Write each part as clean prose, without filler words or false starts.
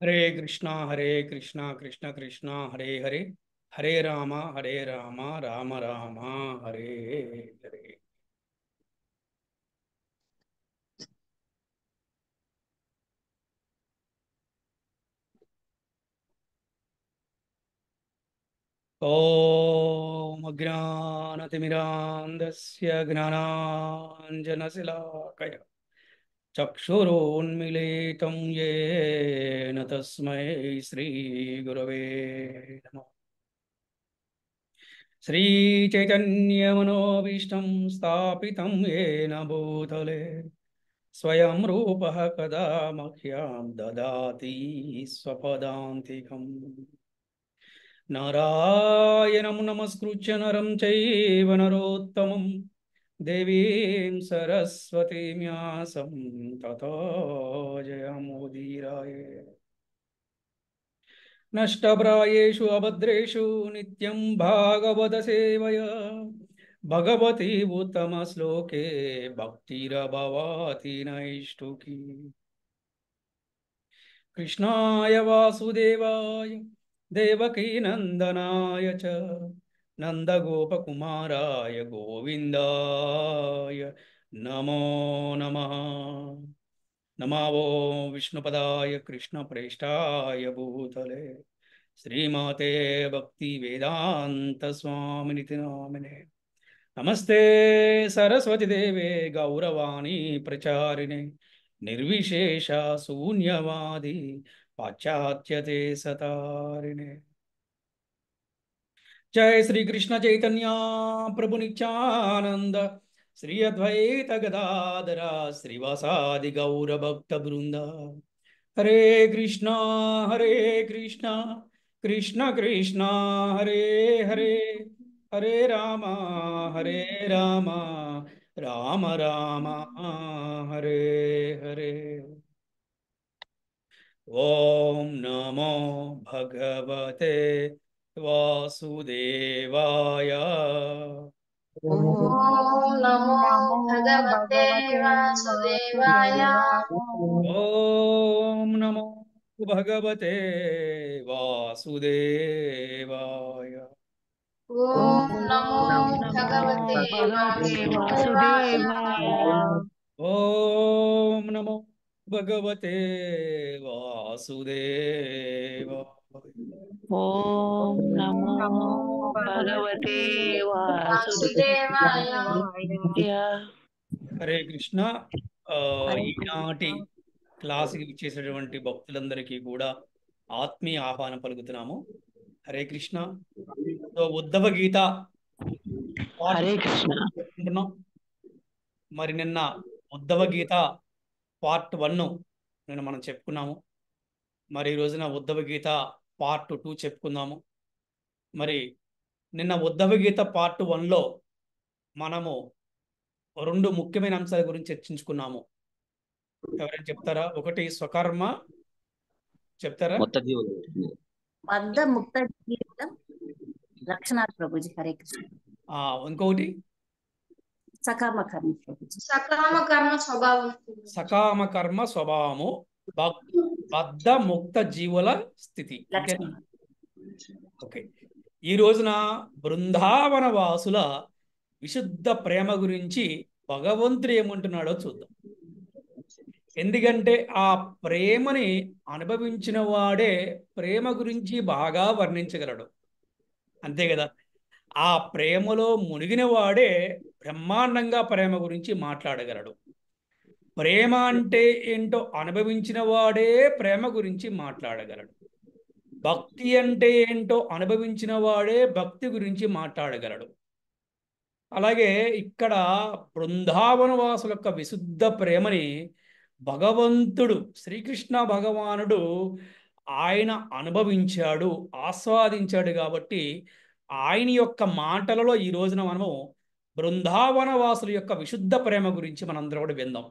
हरे कृष्णा कृष्ण कृष्ण हरे हरे हरे राम राम राम हरे हरे। ॐ अज्ञानतिमिरान्धस्य ज्ञानाञ्जनशलाकया चक्षुरुन्मीलितं येन तस्मै श्रीगुरवे नमः। श्रीचैतन्यमनोभीष्टं स्थापितं येन भूतले स्वयं रूपः कदा मह्यं ददाति स्वपदान्तिकम्। नारायणं नमस्कृत्य नरं चैव नरोत्तमं देवीं सरस्वतीं व्यासं ततो जयमुदीरये। नष्टप्रायेषु अभद्रेषु नित्यं भागवत सेवया भगवती उत्तमश्लोके भक्तिरभवति नैष्ठुकी। कृष्णाय वासुदेवाय देवकी नंदनाय च नंदगोपकुमाराय गोविन्दाय नमो नमः। नमो विष्णुपदाय कृष्णप्रेष्ठाय भूतले श्रीमते भक्ति वेदांत स्वामिनिति नामिने। नमस्ते सरस्वती देवे गौरवाणी प्रचारिणे निर्विशेष शून्यवादी पाश्चात्यते सतारिणे। जय श्री कृष्ण चैतन्य प्रभु नित्यानंद श्री अद्वैत गदाधरा श्रीवासादि गौर भक्त वृंद। हरे कृष्णा कृष्ण कृष्ण हरे हरे हरे हरे राम राम राम हरे हरे। ओम नमो भगवते वासुदेवाय। ओम नमो नमो भगवते भगवते वासुदेवाय। वासुदेवाय। ओम नमो भगवते वासुदेवाय। ओम नमो ओम नमो भगवते भगवते वासुदेवाय। वासुदेवाय। ओम नमो भगवते वासुदेवाय। ओम ओम नमो नमो भगवते भगवते वासुदेवाय। वासुदेवाय। హరే కృష్ణ. హరే కృష్ణ. ఈనాటి క్లాసుకి ఇచ్చేసినటువంటి భక్తులందరికీ కూడా ఆత్మీయ ఆహ్వానం పలుకుతున్నాము. హరే కృష్ణ. సో ఉద్ధవ గీత పార్ట్ హరే కృష్ణ. చెప్పుకుంటున్నాం. మరి నిన్న ఉద్ధవ గీత పార్ట్ 1 నిన్న మనం చెప్పుకున్నాము. మరి ఈ రోజున ఉద్ధవ గీత పార్ట్ 2 చెప్పుకుందాము. మరి నిన్న ఉద్ధవ గీత పార్ట్ 1లో మనము 2 ముఖ్యమైన అంశాల గురించి చర్చించుకున్నాము. ఎవరైనా చెప్తారా? ఒకటి స్వకర్మ చెప్తారా? మొత్తం జీవులు బద్ధ ముక్త జీవితం లక్షణాలు ప్రభుజీ. హరే కృష్ణ. ఇంకొకటి సకామ కర్మ ప్రభుజీ. సకామ కర్మ స్వభావం. సకామ కర్మ స్వభావము బద్ధ ముక్త జీవుల స్థితి. అంతేనా? లక్షణం. ఓకే. ఈ రోజున బృందావన వాసుల విశుద్ధ ప్రేమ గురించి భగవంతుడు ఏమంటున్నాడో చూద్దాం. ఎందుకంటే ఆ ప్రేమని అనుభవించిన వాడే ప్రేమ గురించి బాగా వర్ణించగలడు. అంతే కదా? ఆ ప్రేమలో మునిగిన వాడే బ్రహ్మాండంగా ప్రేమ గురించి మాట్లాడగలడు. ప్రేమ అంటే ఏంటో అనుభవించిన వాడే ప్రేమ గురించి మాట్లాడగలడు. భక్తి అంటే ఏంటో అనుభవించిన వాడే భక్తి గురించి మాట్లాడగలడు. అలాగే ఇక్కడ బృందావన వాసుల యొక్క విశుద్ధ ప్రేమని భగవంతుడు శ్రీకృష్ణ భగవానుడు ఆయన అనుభవించాడు, ఆస్వాదించాడు. కాబట్టి ఆయన యొక్క మాటలలో ఈ రోజున మనము బృందావన వాసుల యొక్క విశుద్ధ ప్రేమ గురించి మనందరం కూడా విందాం.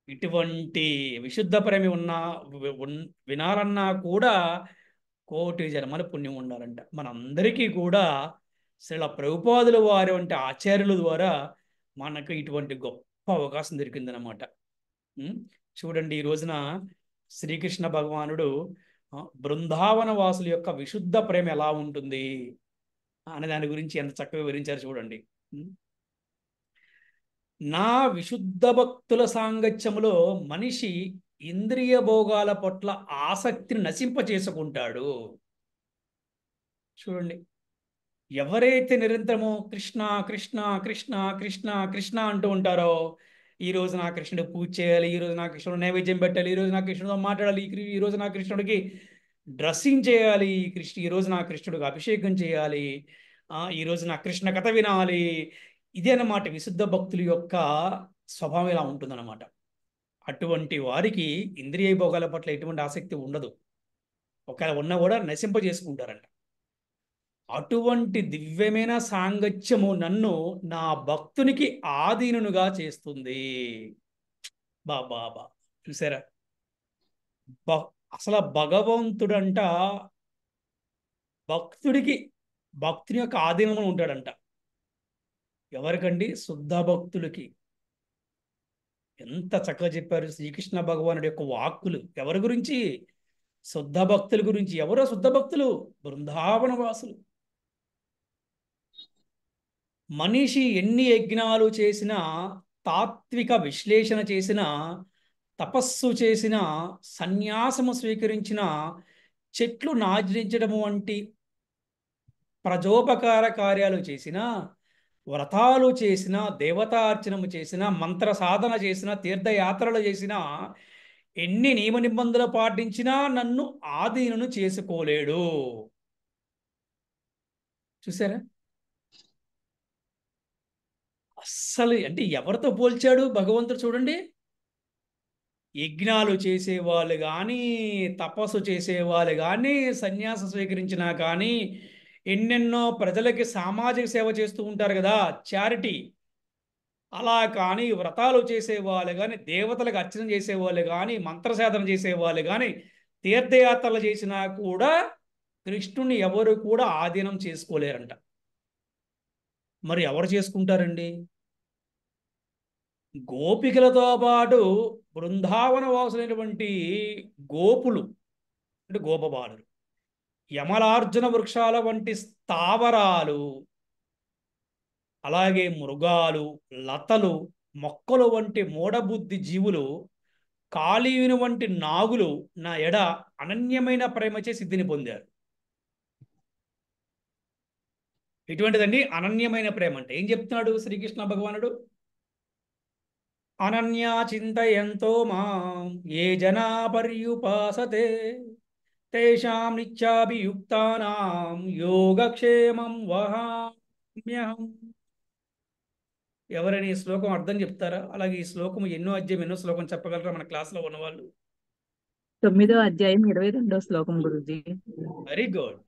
ఇటువంటి విశుద్ధ ప్రేమ వినాలన్నా కూడా కోటి జన్మల పుణ్యం ఉండాలంట. మనందరికీ కూడా శ్రీల ప్రభుపాదుల వారి వంటి ఆచార్యుల ద్వారా మనకు ఇటువంటి గొప్ప అవకాశం దొరికిందనమాట. చూడండి, ఈ రోజున శ్రీకృష్ణ భగవానుడు బృందావన వాసుల యొక్క విశుద్ధ ప్రేమ ఎలా ఉంటుంది అనే దాని గురించి ఎంత చక్కగా వివరించారు చూడండి. నా విశుద్ధ భక్తుల సాంగత్యములో మనిషి ఇంద్రియ భోగాల పట్ల ఆసక్తిని నశింపచేసుకుంటాడు. చూడండి, ఎవరైతే నిరంతరము కృష్ణ కృష్ణ కృష్ణ కృష్ణ కృష్ణ అంటూ ఉంటారో, ఈ రోజు నా కృష్ణుడు పూజ చేయాలి, ఈ రోజు నా కృష్ణుడు నైవేద్యం పెట్టాలి, ఈ రోజు నా కృష్ణుడితో మాట్లాడాలి, ఈ రోజు నా కృష్ణుడికి డ్రెస్సింగ్ చేయాలి, ఈ రోజు నా కృష్ణుడికి అభిషేకం చేయాలి, ఈ రోజు నా కృష్ణ కథ వినాలి, ఇదే అన్నమాట విశుద్ధ భక్తుల యొక్క స్వభావం ఇలా ఉంటుందన్నమాట. అటువంటి వారికి ఇంద్రియ భోగాల పట్ల ఎటువంటి ఆసక్తి ఉండదు. ఒకవేళ ఉన్నా కూడా నశింపజేసుకుంటారంట. అటువంటి దివ్యమైన సాంగత్యము నన్ను నా భక్తునికి ఆధీనునిగా చేస్తుంది. బాబా చూసారా, అసలు భగవంతుడంట భక్తుని యొక్క ఆధీనంలో ఉంటాడంట. ఎవరికండి? శుద్ధ భక్తులకి. ఎంత చక్కగా చెప్పారు శ్రీకృష్ణ భగవానుడి యొక్క వాక్కులు. ఎవరి గురించి? శుద్ధ భక్తుల గురించి. ఎవరో శుద్ధ భక్తులు? బృందావన వాసులు. మనిషి ఎన్ని యజ్ఞాలు చేసినా, తాత్విక విశ్లేషణ చేసిన, తపస్సు చేసిన, సన్యాసము స్వీకరించిన, చెట్లు నాటించడము వంటి ప్రజోపకార కార్యాలు చేసిన, వ్రతాలు చేసిన, దేవతార్చనము చేసిన, మంత్ర సాధన చేసిన, తీర్థయాత్రలు చేసిన, ఎన్ని నియమ నిబంధనలు పాటించినా నన్ను ఆధీనును చేసుకోలేడు. చూసారా, అస్సలు అంటే ఎవరితో పోల్చాడు భగవంతుడు చూడండి. యజ్ఞాలు చేసేవాళ్ళు కానీ, తపస్సు చేసేవాళ్ళు కానీ, సన్యాసం స్వీకరించినా కానీ, ఎన్నెన్నో ప్రజలకి సామాజిక సేవ చేస్తూ ఉంటారు కదా, చారిటీ. అలా కానీ వ్రతాలు చేసేవాళ్ళు కానీ, దేవతలకు అర్చన చేసేవాళ్ళు కానీ, మంత్రసాధన చేసేవాళ్ళు కానీ, తీర్థయాత్రలు చేసినా కూడా కృష్ణుని ఎవరు కూడా ఆధీనం చేసుకోలేరంట. మరి ఎవరు చేసుకుంటారండి? గోపికలతో పాటు బృందావన వాసులైనటువంటి గోపులు అంటే గోపబాలురు, యమలార్జున వృక్షాల వంటి స్థావరాలు, అలాగే మృగాలు, లతలు, మొక్కలు వంటి మూఢబుద్ధి జీవులు, కాళీయుని వంటి నాగులు నా ఎడ అనన్యమైన ప్రేమచే సిద్ధిని పొందారు. ఎటువంటిదండి అనన్యమైన ప్రేమ అంటే? ఏం చెప్తున్నాడు శ్రీకృష్ణ భగవానుడు? అనన్యా చింతయంతో మాం ఏ జనా పర్యుపాసతే తేషాం నిత్యాభియుక్తానాం యోగక్షేమం వహామ్యహం. ఎవరైనా ఈ శ్లోకం అర్థం చెప్తారా? అలాగే ఈ శ్లోకం ఎన్నో అధ్యాయం ఎన్నో శ్లోకం చెప్పగలరా మన క్లాస్లో ఉన్నవాళ్ళు? 9వ అధ్యాయం 22వ శ్లోకం Guruji. Very good,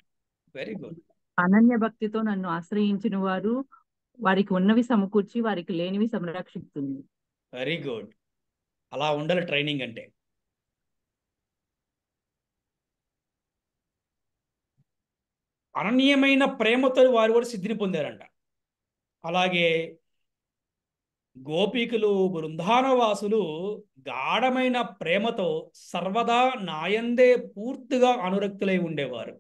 very good. Ananya భక్తితో నన్ను ఆశ్రయించిన వారు వారికి ఉన్నవి సమకూర్చి వారికి లేనివి సంరక్షిస్తుంది. Very good. అలా ఉండాలి ట్రైనింగ్ అంటే. అనన్యమైన ప్రేమతో వారు కూడా సిద్ధిని పొందారంట. అలాగే గోపికలు, బృందావనవాసులు గాఢమైన ప్రేమతో సర్వదా నాయందే పూర్తిగా అనురక్తులై ఉండేవారు.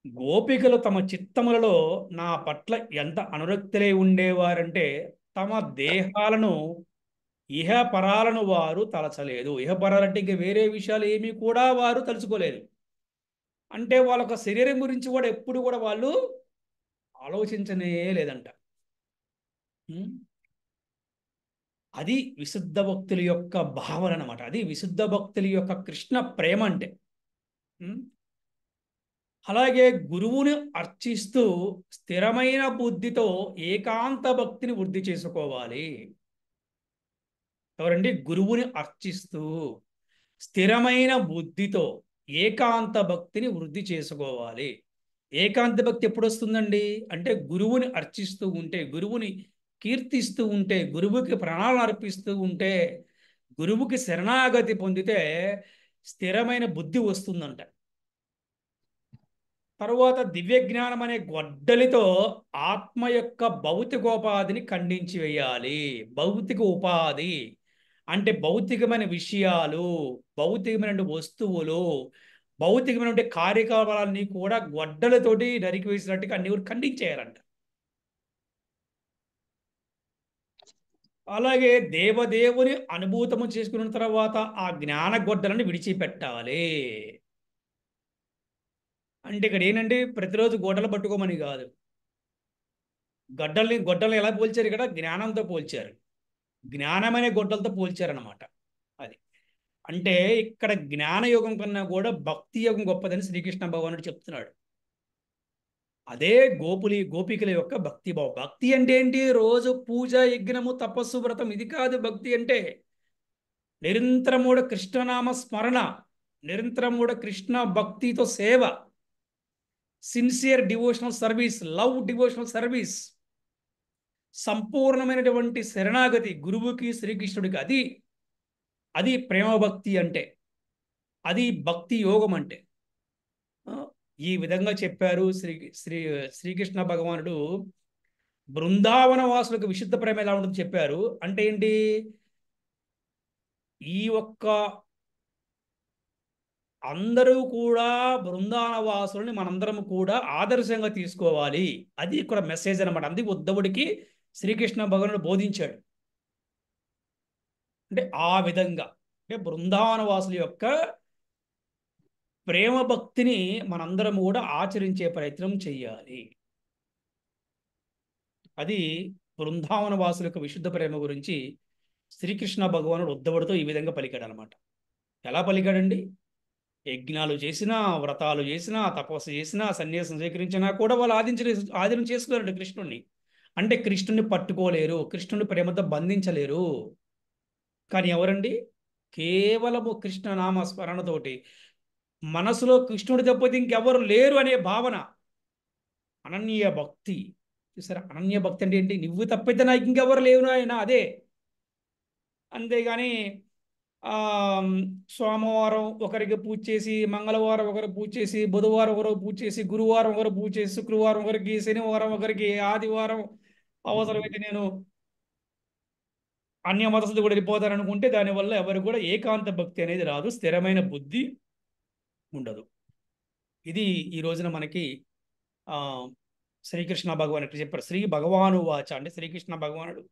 గోపికలు తమ చిత్తములలో నా పట్ల ఎంత అనురక్తులై ఉండేవారంటే తమ దేహాలను ఇహపరాలను వారు తలచలేదు. ఇహపరాలంటే ఇంక వేరే విషయాలు ఏమీ కూడా వారు తలుచుకోలేదు. అంటే వాళ్ళ శరీరం గురించి కూడా ఎప్పుడు కూడా వాళ్ళు ఆలోచించనే లేదంట. అది విశుద్ధ భక్తుల యొక్క భావన అన్నమాట. అది విశుద్ధ భక్తుల యొక్క కృష్ణ ప్రేమ అంటే. అలాగే గురువుని అర్చిస్తూ స్థిరమైన బుద్ధితో ఏకాంత భక్తిని వృద్ధి చేసుకోవాలి. ఎవరండి? గురువుని అర్చిస్తూ స్థిరమైన బుద్ధితో ఏకాంత భక్తిని వృద్ధి చేసుకోవాలి. ఏకాంత భక్తి ఎప్పుడు వస్తుందండి అంటే గురువుని అర్చిస్తూ ఉంటే, గురువుని కీర్తిస్తూ ఉంటే, గురువుకి ప్రణాళన అర్పిస్తూ ఉంటే, గురువుకి శరణాగతి పొందితే స్థిరమైన బుద్ధి వస్తుందంట. తరువాత దివ్య జ్ఞానం అనే గొడ్డలితో ఆత్మ యొక్క భౌతికోపాధిని ఖండించి వేయాలి. భౌతిక ఉపాధి అంటే భౌతికమైన విషయాలు, భౌతికమైన వస్తువులు, భౌతికమైన కార్యకలాపాలన్నీ కూడా గొడ్డలతోటి నరికి వేసినట్టుగా అన్ని కూడా ఖండించేయాలంట. అలాగే దేవదేవుని అనుభూతము చేసుకున్న తర్వాత ఆ జ్ఞాన గొడ్డలను విడిచిపెట్టాలి. అంటే ఇక్కడ ఏంటంటే ప్రతిరోజు గొడ్డలు పట్టుకోమని కాదు, గొడ్డల్ని ఎలా పోల్చారు? ఇక్కడ జ్ఞానంతో పోల్చారు, జ్ఞానమనే గొడ్డలతో పోల్చారనమాట. అది అంటే ఇక్కడ జ్ఞానయోగం కన్నా కూడా భక్తి యోగం గొప్పదని శ్రీకృష్ణ భగవానుడు చెప్తున్నాడు. అదే గోపికల యొక్క భక్తి భావం. భక్తి అంటే ఏంటి? రోజు పూజ, యజ్ఞము, తపస్సు, వ్రతం, ఇది కాదు భక్తి అంటే. నిరంతరమూడ కృష్ణనామ స్మరణ, నిరంతరమూడ కృష్ణ భక్తితో సేవ, sincere devotional service, love devotional service, సంపూర్ణమైనటువంటి శరణాగతి గురువుకి, శ్రీకృష్ణుడికి. అది ప్రేమ భక్తి అంటే, అది భక్తి యోగం అంటే. ఈ విధంగా చెప్పారు శ్రీకృష్ణ భగవానుడు. బృందావన వాసులకు విశుద్ధ ప్రేమ ఎలా ఉంటుందో చెప్పారు. అంటే ఏంటి? ఈ ఒక్క అందరూ కూడా బృందావన వాసులని మనందరం కూడా ఆదర్శంగా తీసుకోవాలి. అది ఇక్కడ మెసేజ్ అనమాట. అందుకే ఉద్ధవుడికి శ్రీకృష్ణ భగవానుడు బోధించాడు. అంటే ఆ విధంగా, అంటే బృందావన వాసుల యొక్క ప్రేమ భక్తిని మనందరం కూడా ఆచరించే ప్రయత్నం చెయ్యాలి. అది బృందావన వాసుల యొక్క విశుద్ధ ప్రేమ గురించి శ్రీకృష్ణ భగవానుడు ఉద్ధవుడితో ఈ విధంగా పలికాడు అనమాట. ఎలా పలికాడండి? యజ్ఞాలు చేసినా, వ్రతాలు చేసినా, తపస్సు చేసినా, సన్యాసం స్వీకరించినా కూడా వాళ్ళు ఆధీనం చేసుకోలేరు కృష్ణుడిని. అంటే కృష్ణుడిని పట్టుకోలేరు, కృష్ణుని ప్రేమతో బంధించలేరు. కానీ ఎవరండి? కేవలము కృష్ణనామ స్మరణతోటి మనసులో కృష్ణుడి తప్పితే ఇంకెవరు లేరు అనే భావన, అనన్య భక్తి. చూసారా, అనన్య భక్తి అంటే ఏంటి? నువ్వు తప్పితే నాకు ఇంకెవరు లేవు ఆయన, అదే. అంతేగాని సోమవారం ఒకరికి పూజ చేసి, మంగళవారం ఒకరు పూజ చేసి, బుధవారం ఒకరు పూజ చేసి, గురువారం ఒకరు పూజ చేసి, శుక్రవారం ఒకరికి, శనివారం ఒకరికి, ఆదివారం అవసరమైతే నేను అన్య మతస్థులు కూడా వెళ్ళిపోతారనుకుంటే దానివల్ల ఎవరు కూడా ఏకాంత భక్తి అనేది రాదు, స్థిరమైన బుద్ధి ఉండదు. ఇది ఈ రోజున మనకి శ్రీకృష్ణ భగవాన్ చెప్పారు. శ్రీ భగవాను వాచ అంటే శ్రీకృష్ణ భగవానుడు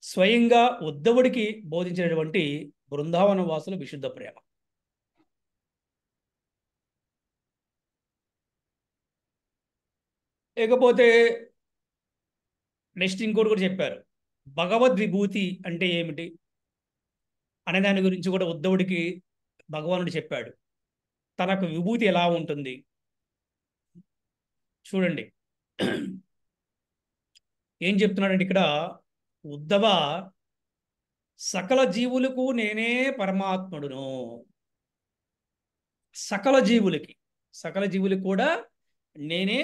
స్వయంగా ఉద్ధవుడికి బోధించినటువంటి బృందావన వాసుల విశుద్ధ ప్రేమ. లేకపోతే నెక్స్ట్ ఇంకోటి కూడా చెప్పారు. భగవద్విభూతి అంటే ఏమిటి అనే దాని గురించి కూడా ఉద్ధవుడికి భగవానుడు చెప్పాడు. తనకు విభూతి ఎలా ఉంటుంది చూడండి. ఏం చెప్తున్నాడంటే ఇక్కడ ఉద్ధవ, సకల జీవులకు నేనే పరమాత్ముడును. సకల జీవులకి కూడా నేనే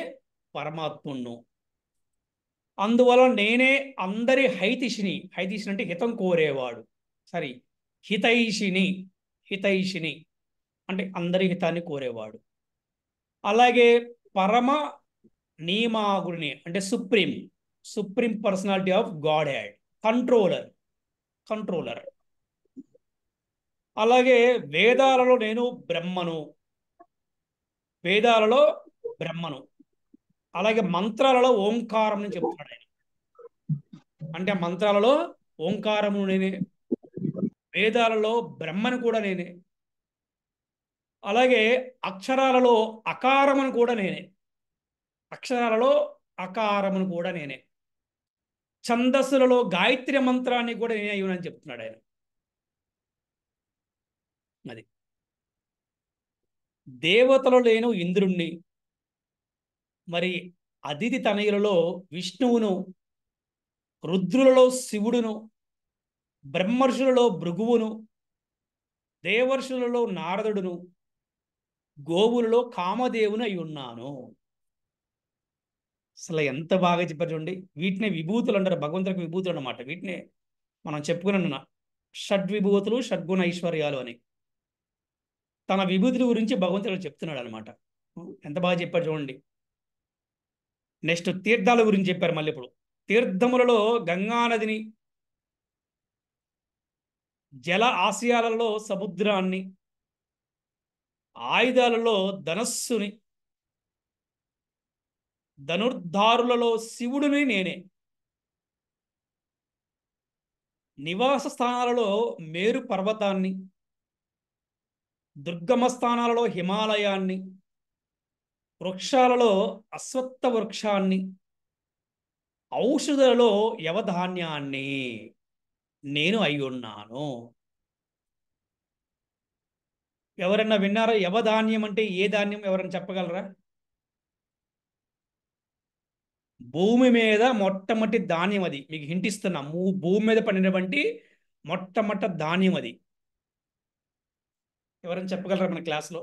పరమాత్ముడును. అందువల్ల నేనే అందరి హైతిషిని అంటే హితం కోరేవాడు. సరే, హితైషిని అంటే అందరి హితాన్ని కోరేవాడు. అలాగే పరమ నియమాగుడిని అంటే supreme personality of God head, controller. అలాగే వేదాలలో నేను బ్రహ్మను. అలాగే మంత్రాలలో ఓంకారం అని చెప్తున్నాడు ఆయన. అంటే మంత్రాలలో ఓంకారము నేనే, వేదాలలో బ్రహ్మను కూడా నేనే, అలాగే అక్షరాలలో అకారమును కూడా నేనే, ఛందస్సులలో గాయత్రి మంత్రాన్ని కూడా నేనే అయ్యునని చెప్తున్నాడు ఆయన. అది దేవతలో నేను ఇంద్రుణ్ణి, మరి అదితి తనయులలో విష్ణువును, రుద్రులలో శివుడును, బ్రహ్మర్షులలో భృగువును, దేవర్షులలో నారదుడును, గోవులలో కామదేవుని అయి ఉన్నాను. అసలు ఎంత బాగా చెప్పారు చూడండి. వీటినే విభూతులు అంటారు, భగవంతుడికి విభూతులు అన్నమాట. వీటినే మనం చెప్పుకున్న షడ్విభూతులు, షడ్గుణ ఐశ్వర్యాలు అని. తన విభూతుల గురించి భగవంతుడు చెప్తున్నాడు అనమాట. ఎంత బాగా చెప్పారు చూడండి. నెక్స్ట్ తీర్థాల గురించి చెప్పారు. మళ్ళీ ఇప్పుడు తీర్థములలో గంగానదిని, జల ఆశయాలలో సముద్రాన్ని, ఆయుధాలలో ధనస్సుని, ధనుర్ధారులలో శివుడిని నేనే. నివాస స్థానాలలో మేరు పర్వతాన్ని, దుర్గమ స్థానాలలో హిమాలయాన్ని, వృక్షాలలో అశ్వత్థ వృక్షాన్ని, ఔషధులలో యవధాన్యాన్ని నేను అయి ఉన్నాను. ఎవరన్నా విన్నారా? యవధాన్యం అంటే ఏ ధాన్యం? ఎవరన్నా చెప్పగలరా? భూమి మీద మొట్టమొదటి ధాన్యం అది. మీకు హింట్ ఇస్తున్నా, భూమి మీద పండినటువంటి మొట్టమొదటి ధాన్యం అది. ఎవరైనా చెప్పగలరా మన క్లాస్లో?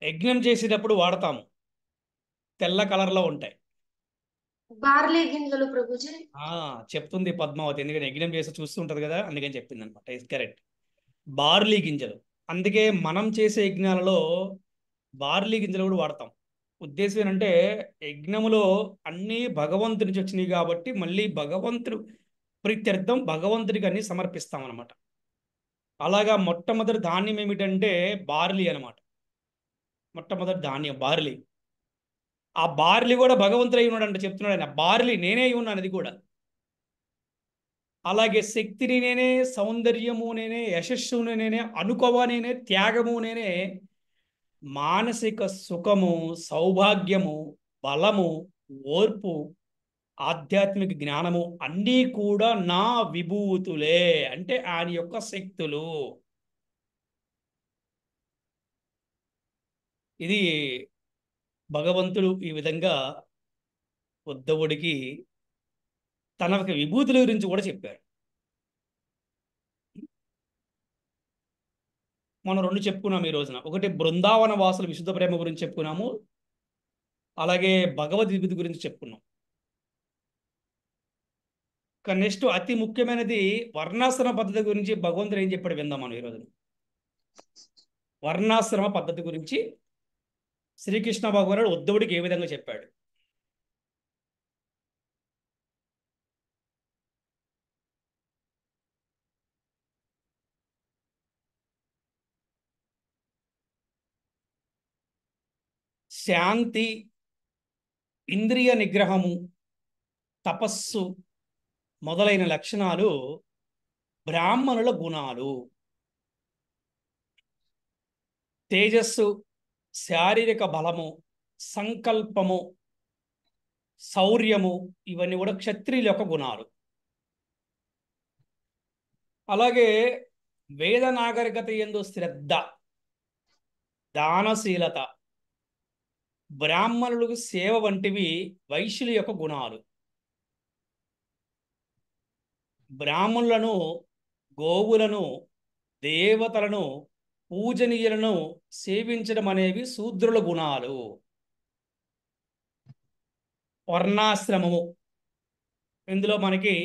యజ్ఞం చేసేటప్పుడు వాడతాము, తెల్ల కలర్లో ఉంటాయి. బార్లీ గింజలు ప్రభుజీ. చెప్తుంది పద్మావతి, ఎందుకంటే యజ్ఞం చేసి చూస్తుంటది కదా, అందుకని చెప్పింది అనమాట. ఇస్ కరెక్ట్, బార్లీ గింజలు. అందుకే మనం చేసే యజ్ఞాలలో బార్లీ గింజలు కూడా వాడతాం. ఉద్దేశం ఏంటంటే యజ్ఞములో అన్నీ భగవంతుడి నుంచి వచ్చినాయి కాబట్టి మళ్ళీ భగవంతుడు ప్రీత్యర్థం భగవంతుడికి అన్ని సమర్పిస్తాం అనమాట. అలాగా మొట్టమొదటి ధాన్యం ఏమిటంటే బార్లీ అనమాట. మొట్టమొదటి ధాన్యం బార్లీ. ఆ బార్లీ కూడా భగవంతుడు అయి ఉన్నాడు అంటే చెప్తున్నాడు ఆయన, బార్లీ నేనే అయి ఉన్నాను అది కూడా. అలాగే శక్తిని నేనే, సౌందర్యము నేనే, యశస్సును నేనే, అనుకవ నేనే, త్యాగము నేనే, మానసిక సుఖము, సౌభాగ్యము, బలము, ఓర్పు, ఆధ్యాత్మిక జ్ఞానము అన్నీ కూడా నా విభూతులే, అంటే ఆయన యొక్క శక్తులు. ఇది భగవంతుడు ఈ విధంగా ఉద్ధవుడికి తన యొక్క విభూతుల గురించి కూడా చెప్పారు. మనం రెండు చెప్పుకున్నాం ఈ రోజున. ఒకటి బృందావన వాసుల విశుద్ధ ప్రేమ గురించి చెప్పుకున్నాము, అలాగే భగవద్ విభూతి గురించి చెప్పుకున్నాం. నెక్స్ట్ అతి ముఖ్యమైనది వర్ణాశ్రమ పద్ధతి గురించి భగవంతుడు ఏం చెప్పాడు విందాం మనం ఈరోజు. వర్ణాశ్రమ పద్ధతి గురించి శ్రీకృష్ణ భగవానుడు ఉద్ధవుడికి ఏ విధంగా చెప్పాడు. శాంతి, ఇంద్రియ నిగ్రహము, తపస్సు మొదలైన లక్షణాలు బ్రాహ్మణుల గుణాలు. తేజస్సు, శారీరక బలము, సంకల్పము, శౌర్యము ఇవన్నీ కూడా క్షత్రియుల యొక్క గుణాలు. అలాగే వేద నాగరికత యందు శ్రద్ధ, దానశీలత, బ్రాహ్మణులకు సేవ వంటివి వైశ్యుల యొక్క గుణాలు. బ్రాహ్మణులను, గోవులను, దేవతలను, పూజనీయులను సేవించడం అనేవి శూద్రుల గుణాలు. వర్ణాశ్రమము, ఇందులో మనకి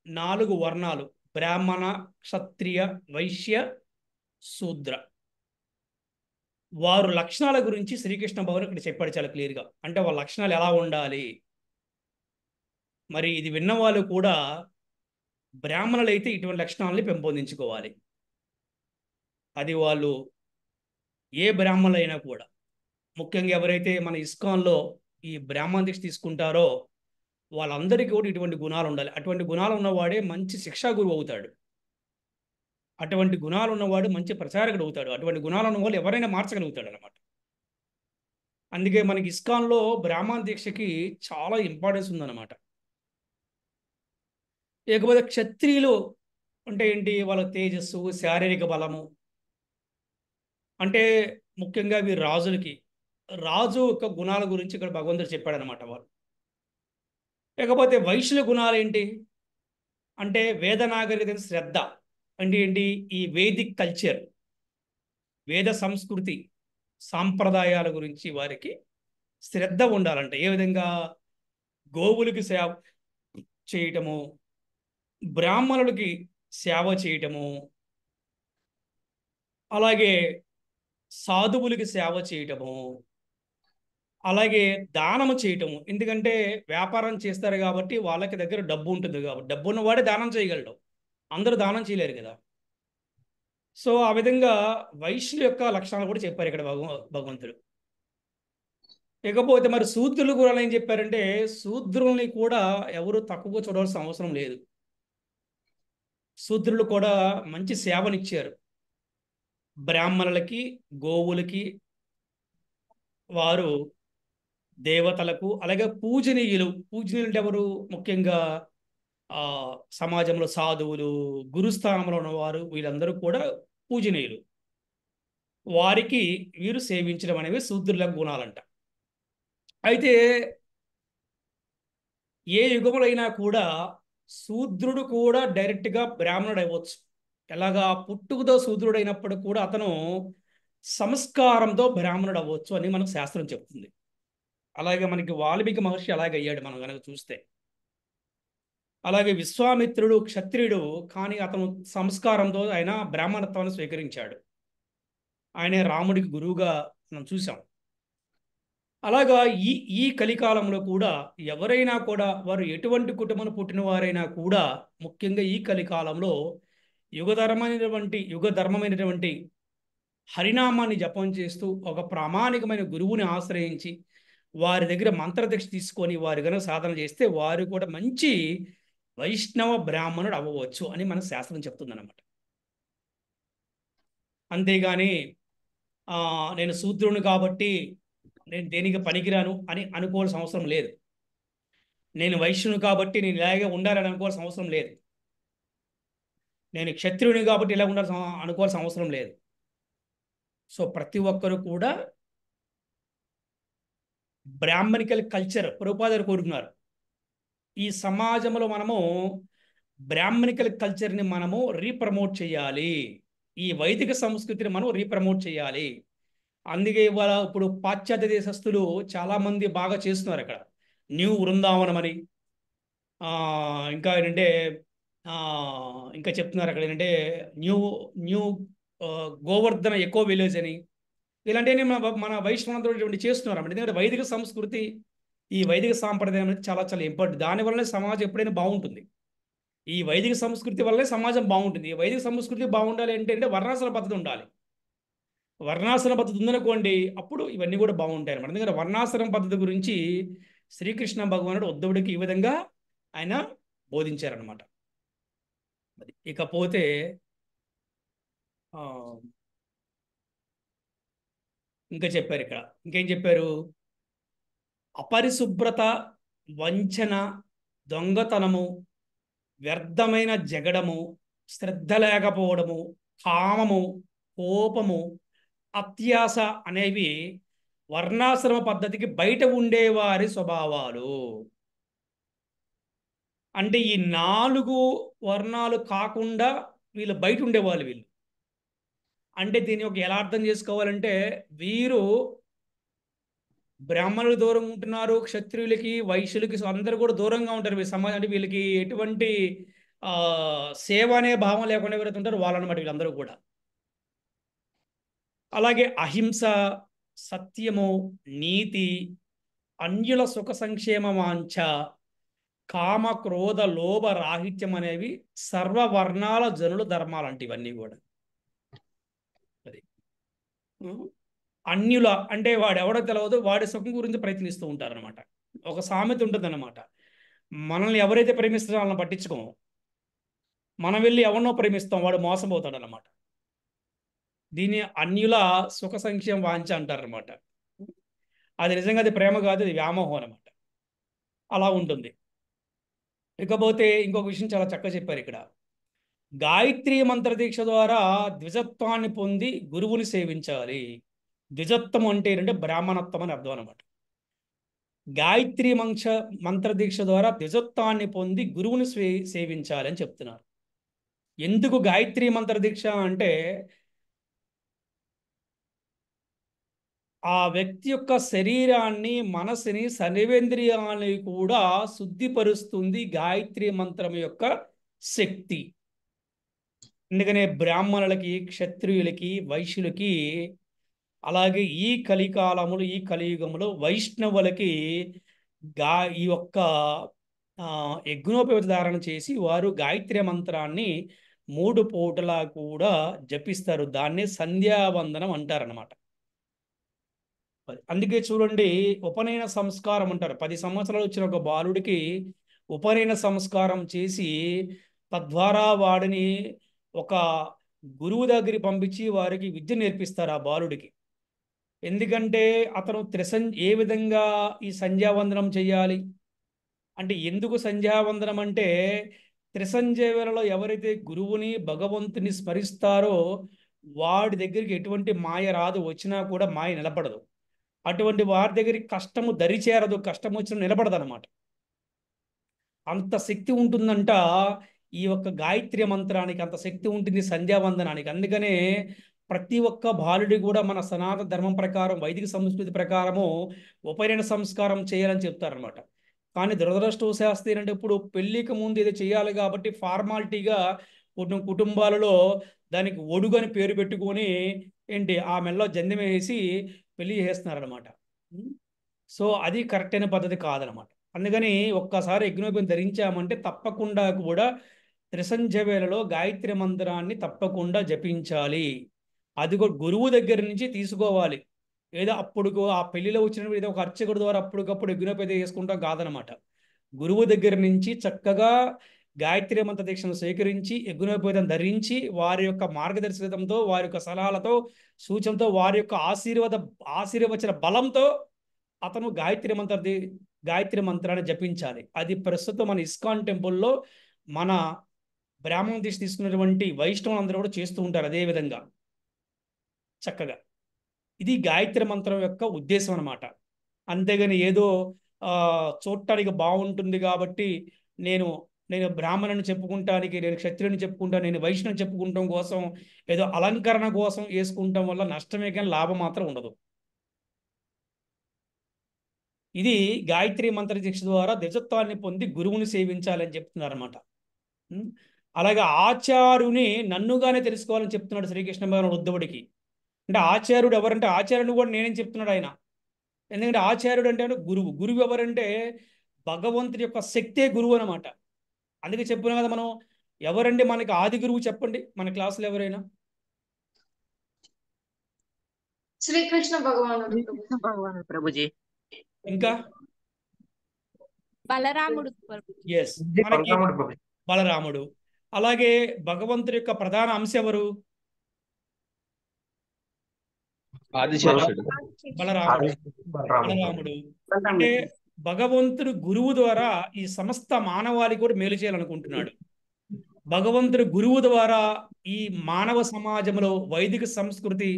4 వర్ణాలు: బ్రాహ్మణ, క్షత్రియ, వైశ్య, శూద్ర. వారు లక్షణాల గురించి శ్రీకృష్ణ భగవానుడు ఇక్కడ చెప్పాడు చాలా క్లియర్గా. అంటే వాళ్ళ లక్షణాలు ఎలా ఉండాలి. మరి ఇది విన్న వాళ్ళు కూడా బ్రాహ్మణులు అయితే ఇటువంటి లక్షణాలని పెంపొందించుకోవాలి. అది వాళ్ళు ఏ బ్రాహ్మణులైనా కూడా, ముఖ్యంగా ఎవరైతే మన ఇస్కాన్లో ఈ బ్రాహ్మణ దీక్ష తీసుకుంటారో వాళ్ళందరికీ కూడా ఇటువంటి గుణాలు ఉండాలి. అటువంటి గుణాలు ఉన్నవాడే మంచి శిక్షా గురువు అవుతాడు. అటువంటి గుణాలు ఉన్నవాడు మంచి ప్రచారకుడు అవుతాడు. అటువంటి గుణాలు ఉన్న వాళ్ళు ఎవరైనా మార్చగలుగుతాడు అనమాట. అందుకే మనకి ఇస్కాన్లో బ్రాహ్మణ దీక్షకి చాలా ఇంపార్టెన్స్ ఉందన్నమాట. ఇకపోతే క్షత్రియులు అంటే ఏంటి? వాళ్ళ తేజస్సు, శారీరక బలము. అంటే ముఖ్యంగా వీరు రాజులకి, రాజు యొక్క గుణాల గురించి ఇక్కడ భగవంతుడు చెప్పాడనమాట వాళ్ళు. ఇకపోతే వైశ్యుల గుణాలు ఏంటి అంటే వేద నాగరికత శ్రద్ధ. అంటే ఏంటి? ఈ వేదిక్ కల్చర్, వేద సంస్కృతి, సాంప్రదాయాల గురించి వారికి శ్రద్ధ ఉండాలంటే ఏ విధంగా? గోవులకి సేవ చేయటము, బ్రాహ్మణులకి సేవ చేయటము, అలాగే సాధువులకి సేవ చేయటము, అలాగే దానము చేయటము. ఎందుకంటే వ్యాపారం చేస్తారు కాబట్టి వాళ్ళకి దగ్గర డబ్బు ఉంటుంది కాబట్టి, డబ్బు ఉన్నవాడే దానం చేయగలడు, అందరూ దానం చేయలేరు కదా. సో ఆ విధంగా వైశ్యుల యొక్క లక్షణాలు కూడా చెప్పారు ఇక్కడ భగవంతుడు. ఇకపోతే మరి శూద్రులు కూడా ఏం చెప్పారంటే, శూద్రుల్ని కూడా ఎవరు తక్కువగా చూడవలసిన అవసరం లేదు. శూద్రులు కూడా మంచి సేవనిచ్చారు. బ్రాహ్మణులకి, గోవులకి, వారు దేవతలకు, అలాగే పూజనీయులు. పూజనీయులు అంటే ఎవరు? ముఖ్యంగా ఆ సమాజంలో సాధువులు, గురుస్థానంలో ఉన్నవారు, వీళ్ళందరూ కూడా పూజనీయులు. వారికి వీరు సేవించడం అనేవి శూద్రుల గుణాలంట. అయితే ఏ యుగములో అయినా కూడా శూద్రుడు కూడా డైరెక్ట్గా బ్రాహ్మణుడు అవ్వచ్చు. ఎలాగా? పుట్టుకతో శూద్రుడు అయినప్పుడు కూడా అతను సంస్కారంతో బ్రాహ్మణుడు అవ్వచ్చు అని మనకు శాస్త్రం చెప్తుంది. అలాగే మనకి వాల్మీకి మహర్షి అలాగే అయ్యాడు మనం కనుక చూస్తే. అలాగే విశ్వామిత్రుడు క్షత్రియుడు, కానీ అతను సంస్కారంతో ఆయన బ్రాహ్మణత్వాన్ని స్వీకరించాడు. ఆయనే రాముడికి గురువుగా మనం చూసాం. అలాగా ఈ ఈ కలికాలంలో కూడా ఎవరైనా కూడా, వారు ఎటువంటి కుటుంబం పుట్టిన వారైనా కూడా, ముఖ్యంగా ఈ కలికాలంలో యుగధర్మమైనటువంటి హరినామాన్ని జపం చేస్తూ ఒక ప్రామాణికమైన గురువుని ఆశ్రయించి వారి దగ్గర మంత్రదీక్ష తీసుకొని వారి గనక సాధన చేస్తే వారు కూడా మంచి వైష్ణవ బ్రాహ్మణుడు అవ్వవచ్చు అని మన శాస్త్రం చెప్తుందన్నమాట. అంతేగాని నేను శూద్రుని కాబట్టి నేను దేనికి పనికిరాను అని అనుకోవాల్సిన అవసరం లేదు. నేను వైశ్యుని కాబట్టి నేను ఇలాగే ఉండాలని అనుకోవాల్సిన అవసరం లేదు. నేను క్షత్రియుని కాబట్టి ఇలా అనుకోవాల్సిన అవసరం లేదు. సో ప్రతి ఒక్కరు కూడా బ్రాహ్మణికల్ కల్చర్ ప్రభుపాదారు కోరుకున్నారు. ఈ సమాజంలో మనము బ్రాహ్మణికల్ కల్చర్ని మనము రీప్రమోట్ చేయాలి. ఈ వైదిక సంస్కృతిని మనం రీప్రమోట్ చేయాలి. అందుకే ఇవాళ ఇప్పుడు పాశ్చాత్య దేశస్తులు చాలామంది బాగా చేస్తున్నారు. అక్కడ న్యూ బృందావనం అని, ఇంకా ఏంటంటే ఇంకా చెప్తున్నారు అక్కడ ఏంటంటే new new Govardhana eco village అని. ఇలాంటివన్నీ మన వైష్ణవంతుడు చేస్తున్నారు అన్నమాట. ఎందుకంటే వైదిక సంస్కృతి, ఈ వైదిక సాంప్రదాయం అనేది చాలా చాలా ఇంపార్టెంట్. దానివల్లనే సమాజం ఎప్పుడైనా బాగుంటుంది. ఈ వైదిక సంస్కృతి వల్లే సమాజం బాగుంటుంది. ఈ వైదిక సంస్కృతి బాగుండాలి అంటే వర్ణాశ్రమ పద్ధతి ఉండాలి. వర్ణాశ్రమ పద్ధతి ఉందనుకోండి, అప్పుడు ఇవన్నీ కూడా బాగుంటాయి అన్నమాట. ఎందుకంటే వర్ణాశ్రమ పద్ధతి గురించి శ్రీకృష్ణ భగవానుడు ఉద్ధవుడికి ఈ విధంగా ఆయన బోధించారనమాట. ఇకపోతే ఇంకా చెప్పారు ఇక్కడ. ఇంకేం చెప్పారు? అపరిశుభ్రత, వంచన, దొంగతనము, వ్యర్థమైన జగడము, శ్రద్ధ లేకపోవడము, కామము, కోపము, అత్యాస అనేవి వర్ణాశ్రమ పద్ధతికి బయట ఉండేవారి స్వభావాలు. అంటే ఈ 4 వర్ణాలు కాకుండా వీళ్ళు బయట ఉండేవాళ్ళు. వీళ్ళు అంటే దీన్ని ఎలా అర్థం చేసుకోవాలంటే, వీరు బ్రాహ్మణులకు దూరంగా ఉంటున్నారు, క్షత్రియులకి, వైశ్యులకి అందరూ కూడా దూరంగా ఉంటారు. వీళ్ళ సమాజం అంటే వీళ్ళకి ఎటువంటి సేవ అనే భావం లేకుండా ఎవరైతే ఉంటారో వాళ్ళనమాట వీళ్ళందరూ కూడా. అలాగే అహింస, సత్యము, నీతి, అన్యుల సుఖ సంక్షేమ వాంఛ, కామ, క్రోధ, లోభ రాహిత్యం అనేవి సర్వవర్ణాల జనుల ధర్మాలు అంటే ఇవన్నీ కూడా. అది అన్యుల అంటే వాడు ఎవడో తెలియదు, వాడి సుఖం గురించి ప్రయత్నిస్తూ ఉంటారనమాట. ఒక సామెత ఉంటుందన్నమాట, మనల్ని ఎవరైతే ప్రేమిస్తారో వాళ్ళని పట్టించుకోము, మనం వెళ్ళి ఎవరినో ప్రేమిస్తాం, వాడు మోసపోతాడు అనమాట. దీన్ని అన్యుల సుఖ సంక్షేమ వాంఛ అంటారనమాట. అది నిజంగా అది ప్రేమ కాదు, అది వ్యామోహం అనమాట. అలా ఉంటుంది. ఇకపోతే ఇంకొక విషయం చాలా చక్కగా చెప్పారు ఇక్కడ. గాయత్రీ మంత్ర దీక్ష ద్వారా ద్విజత్వాన్ని పొంది గురువుని సేవించాలి. ద్విజత్వం అంటే ఏంటంటే బ్రాహ్మణత్వం అని అర్థం అనమాట. గాయత్రీ మంత్ర దీక్ష ద్వారా ద్విజత్వాన్ని పొంది గురువుని సేవించాలి అని చెప్తున్నారు. ఎందుకు గాయత్రీ మంత్ర దీక్ష అంటే, ఆ వ్యక్తి యొక్క శరీరాన్ని, మనసుని, సర్వేంద్రియాలని కూడా శుద్ధిపరుస్తుంది గాయత్రీ మంత్రం యొక్క శక్తి. అందుకనే బ్రాహ్మణులకి, క్షత్రియులకి, వైశ్యులకి అలాగే ఈ కలికాలములు ఈ కలియుగములో వైష్ణవులకి ఈ యొక్క యజ్ఞోపవీత ధారణ చేసి వారు గాయత్రి మంత్రాన్ని 3 పూటలా కూడా జపిస్తారు. దాన్నే సంధ్యావందనం అంటారనమాట. అందుకే చూడండి, ఉపనయన సంస్కారం అంటారు. 10 సంవత్సరాలు వచ్చిన ఒక బాలుడికి ఉపనయన సంస్కారం చేసి తద్వారా వాడిని ఒక గురువు దగ్గరికి పంపించి వారికి విద్య నేర్పిస్తారు ఆ బాలుడికి. ఎందుకంటే అతను ఏ విధంగా ఈ సంధ్యావందనం చేయాలి అంటే, ఎందుకు సంధ్యావందనం అంటే, త్రిసంధ్య వేళలో ఎవరైతే గురువుని భగవంతుని స్మరిస్తారో వాడి దగ్గరికి ఎటువంటి మాయ రాదు, వచ్చినా కూడా మాయ నిలబడదు. అటువంటి వారి దగ్గరికి కష్టము దరిచేరదు, కష్టం వచ్చిన నిలబడదు అనమాట. అంత శక్తి ఉంటుందంట ఈ యొక్క గాయత్రి మంత్రానికి, అంత శక్తి ఉంటుంది సంధ్యావందనానికి. అందుకనే ప్రతి ఒక్క బాలుడి కూడా మన సనాతన ధర్మం ప్రకారం, వైదిక సంస్కృతి ప్రకారము ఉపనయన సంస్కారం చేయాలని చెప్తారనమాట. కానీ దురదృష్టవశాస్తు ఏంటంటే, ఇప్పుడు పెళ్లికి ముందు ఇది చేయాలి కాబట్టి ఫార్మాలిటీగా కొన్ని కుటుంబాలలో దానికి ఒడుగు అని పేరు పెట్టుకొని ఆ మెల్లో జందెం వేసి పెళ్లి చేస్తున్నారనమాట. సో అది కరెక్ట్ అయిన పద్ధతి కాదనమాట. అందుకని ఒక్కసారి యజ్ఞోపవీతం ధరించామంటే తప్పకుండా కూడా త్రిసంధ్య వేళలో గాయత్రి మంత్రాన్ని తప్పకుండా జపించాలి. అది కూడా గురువు దగ్గర నుంచి తీసుకోవాలి. ఏదో అప్పుడు ఆ పెళ్లిలో వచ్చినప్పుడు ఏదో ఒక అర్చకుడి ద్వారా అప్పటికప్పుడు యజ్ఞోపవీతం చేసుకుంటాం కాదనమాట. గురువు దగ్గర నుంచి చక్కగా గాయత్రి మంత్ర దీక్షను స్వీకరించి యజ్ఞోపవీతం ధరించి వారి యొక్క మార్గదర్శకంతో, వారి యొక్క సలహాలతో, సూచనతో, వారి యొక్క ఆశీర్వచన బలంతో అతను గాయత్రి మంత్రాన్ని జపించాలి. అది ప్రస్తుతం మన ఇస్కాన్ టెంపుల్లో మన బ్రాహ్మణ దీక్ష తీసుకున్నటువంటి వైష్ణవులు అందరూ కూడా చేస్తూ ఉంటారు అదే విధంగా చక్కగా. ఇది గాయత్రి మంత్రం యొక్క ఉద్దేశం అనమాట. అంతేగాని ఏదో చూడటానికి బాగుంటుంది కాబట్టి నేను బ్రాహ్మణుని చెప్పుకుంటానికి, నేను క్షత్రియుని చెప్పుకుంటాను, నేను వైష్ణవుని చెప్పుకుంటాం కోసం, ఏదో అలంకరణ కోసం వేసుకుంటాం వల్ల నష్టమే కానీ లాభం మాత్రం ఉండదు. ఇది గాయత్రి మంత్ర దీక్ష ద్వారా ద్విజత్వాన్ని పొంది గురువుని సేవించాలని చెప్తున్నారన్నమాట. అలాగే ఆచార్యుని నన్నుగానే తెలుసుకోవాలని చెప్తున్నాడు శ్రీకృష్ణ భగవానుడు ఉద్ధవుడికి. అంటే ఆచార్యుడు ఎవరంటే, ఆచార్యుని కూడా నేనేం చెప్తున్నాడు ఆయన. ఎందుకంటే ఆచార్యుడు అంటే గురువు ఎవరంటే భగవంతుడి యొక్క శక్తే గురువు అనమాట. అందుకే చెప్పుకున్నాం కదా మనం, ఎవరండి మనకి ఆది గురువు చెప్పండి మన క్లాసులో ఎవరైనా? శ్రీకృష్ణ భగవానుడు ప్రభుజీ. ఇంకా బలరాముడు. ఎస్, మనకి బలరాముడు. అలాగే భగవంతుడి యొక్క ప్రధాన అంశ ఎవరు? బలరాముడు. అంటే భగవంతుడు గురువు ద్వారా ఈ సమస్త మానవాళి కూడా మేలు చేయాలనుకుంటున్నాడు. భగవంతుడు గురువు ద్వారా ఈ మానవ సమాజంలో వైదిక సంస్కృతి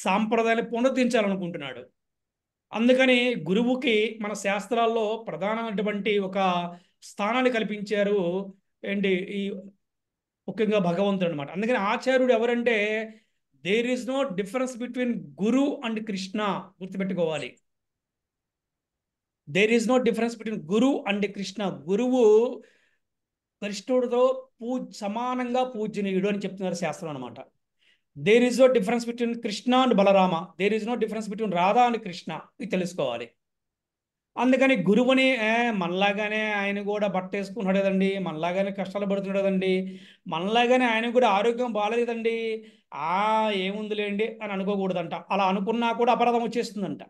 సాంప్రదాయాన్ని పునరుద్ధరించాలనుకుంటున్నాడు. అందుకని గురువుకి మన శాస్త్రాల్లో ప్రధానమైనటువంటి ఒక స్థానాన్ని కల్పించారు ఈ ముఖ్యంగా భగవంతుడు అనమాట. అందుకని ఆచార్యుడు ఎవరంటే, there is no difference between guru and Krishna. గుర్తుపెట్టుకోవాలి, there is no difference between guru and Krishna. గురువు కృష్ణుడితో సమానంగా పూజనీయుడు అని చెప్తున్నారు శాస్త్రం అనమాట. There is no difference between Krishna and Balarama, there is no difference between Radha and Krishna. ఇది తెలుసుకోవాలి. అందుకని గురువుని మనలాగానే ఆయన కూడా బట్టేసుకున్నాడు కదండి, మనలాగానే కష్టాలు పడుతున్నాడు కదండి, మనలాగానే ఆయన కూడా ఆరోగ్యం బాగాలేదండి, ఏముందిలేండి అని అనుకోకూడదంట. అలా అనుకున్నా కూడా అపరాధం వచ్చేస్తుందంట.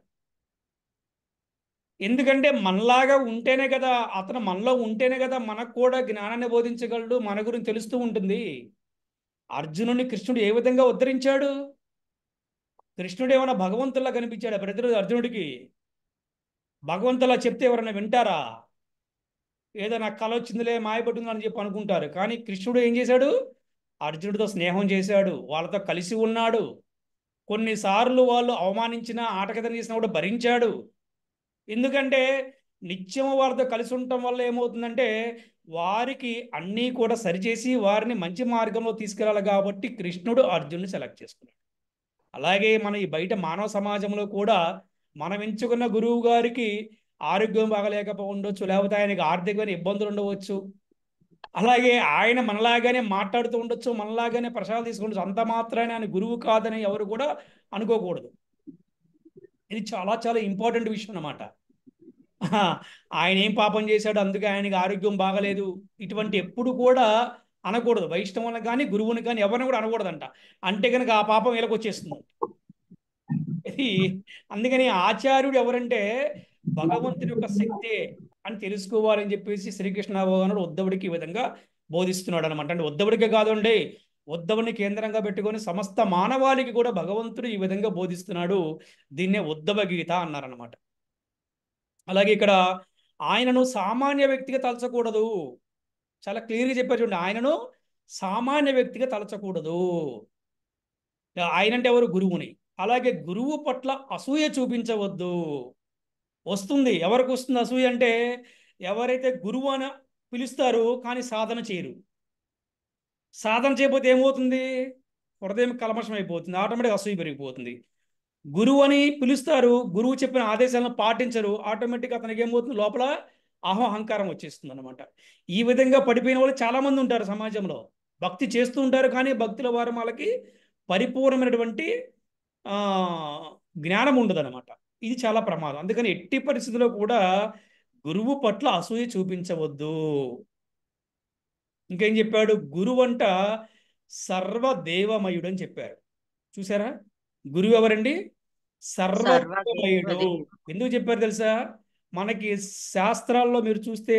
ఎందుకంటే మనలాగా ఉంటేనే కదా, అతను మనలో ఉంటేనే కదా మనకు కూడా జ్ఞానాన్ని బోధించగలడు, మన గురించి తెలుస్తూ ఉంటుంది. అర్జునుడిని కృష్ణుడు ఏ విధంగా ఉద్ధరించాడు? కృష్ణుడు ఏమైనా భగవంతుల్లా కనిపించాడు ప్రతిరోజు అర్జునుడికి? భగవంతులా చెప్తే ఎవరైనా వింటారా? ఏదో నాకు కల వచ్చిందిలే, మాయపడుతుందని చెప్పి అనుకుంటారు. కానీ కృష్ణుడు ఏం చేశాడు? అర్జునుడితో స్నేహం చేశాడు, వాళ్ళతో కలిసి ఉన్నాడు. కొన్నిసార్లు వాళ్ళు అవమానించిన ఆటకథం చేసినా కూడా భరించాడు. ఎందుకంటే నిత్యం వారితో కలిసి ఉండటం వల్ల ఏమవుతుందంటే వారికి అన్నీ కూడా సరిచేసి వారిని మంచి మార్గంలో తీసుకెళ్ళాలి. కాబట్టి కృష్ణుడు అర్జునుడిని సెలెక్ట్ చేసుకున్నాడు. అలాగే మన ఈ బయట మానవ సమాజంలో కూడా మనం ఎంచుకున్న గురువు గారికి ఆరోగ్యం బాగలేకపోవచ్చు, లేకపోతే ఆయనకి ఆర్థికమైన ఇబ్బందులు ఉండవచ్చు. అలాగే ఆయన మనలాగానే మాట్లాడుతూ ఉండొచ్చు, మనలాగానే ప్రసాదాలు తీసుకుండొచ్చు. అంత మాత్రాన్ని ఆయన గురువు కాదని ఎవరు కూడా అనుకోకూడదు. ఇది చాలా చాలా ఇంపార్టెంట్ విషయం అన్నమాట. ఆయన ఏం పాపం చేశాడు అందుకే ఆయనకి ఆరోగ్యం బాగలేదు, ఇటువంటి ఎప్పుడు కూడా అనకూడదు. వైష్ణవుని కానీ గురువుని కానీ ఎవరిని కూడా అనకూడదంట. అంటే కనుక ఆ పాపం వీళ్ళకి వచ్చేస్తుంది. ఇది అందుకని ఆచార్యుడు ఎవరంటే భగవంతుడి యొక్క శక్తే అని తెలుసుకోవాలని చెప్పేసి శ్రీకృష్ణ భగవానుడు ఉద్ధవుడికి ఈ విధంగా బోధిస్తున్నాడు అనమాట. అంటే ఉద్ధవుడికే కాదండి, ఉద్ధవుని కేంద్రంగా పెట్టుకొని సమస్త మానవాళికి కూడా భగవంతుడు ఈ విధంగా బోధిస్తున్నాడు. దీన్నే ఉద్ధవ గీత అన్నారనమాట. అలాగే ఇక్కడ ఆయనను సామాన్య వ్యక్తిగా తలచకూడదు, చాలా క్లియర్గా చెప్పారు చూడండి. ఆయనను సామాన్య వ్యక్తిగా తలచకూడదు. ఆయన అంటే ఎవరు? గురువుని. అలాగే గురువు పట్ల అసూయ చూపించవద్దు. వస్తుంది, ఎవరికి వస్తుంది అసూయ అంటే? ఎవరైతే గురువు అని పిలుస్తారో కానీ సాధన చేయరు. సాధన చేయకపోతే ఏమవుతుంది? హృదయం కల్మషం అయిపోతుంది, ఆటోమేటిక్ అసూయ పెరిగిపోతుంది. గురువు అని పిలుస్తారు, గురువు చెప్పిన ఆదేశాలను పాటించరు, ఆటోమేటిక్ అతనికి ఏమవుతుంది? లోపల అహంకారం వచ్చేస్తుంది అనమాట. ఈ విధంగా పడిపోయిన వాళ్ళు చాలా మంది ఉంటారు సమాజంలో. భక్తి చేస్తూ ఉంటారు కానీ భక్తుల వారు వాళ్ళకి పరిపూర్ణమైనటువంటి జ్ఞానం ఉండదు అనమాట. ఇది చాలా ప్రమాదం. అందుకని ఎట్టి పరిస్థితుల్లో కూడా గురువు పట్ల అసూయ చూపించవద్దు. ఇంకేం చెప్పాడు? గురువు అంట సర్వదేవమయుడు అని చెప్పారు. చూసారా? గురువు ఎవరండి? సర్వదేవమయుడు. ఎందుకు చెప్పారు తెలుసా? మనకి శాస్త్రాల్లో మీరు చూస్తే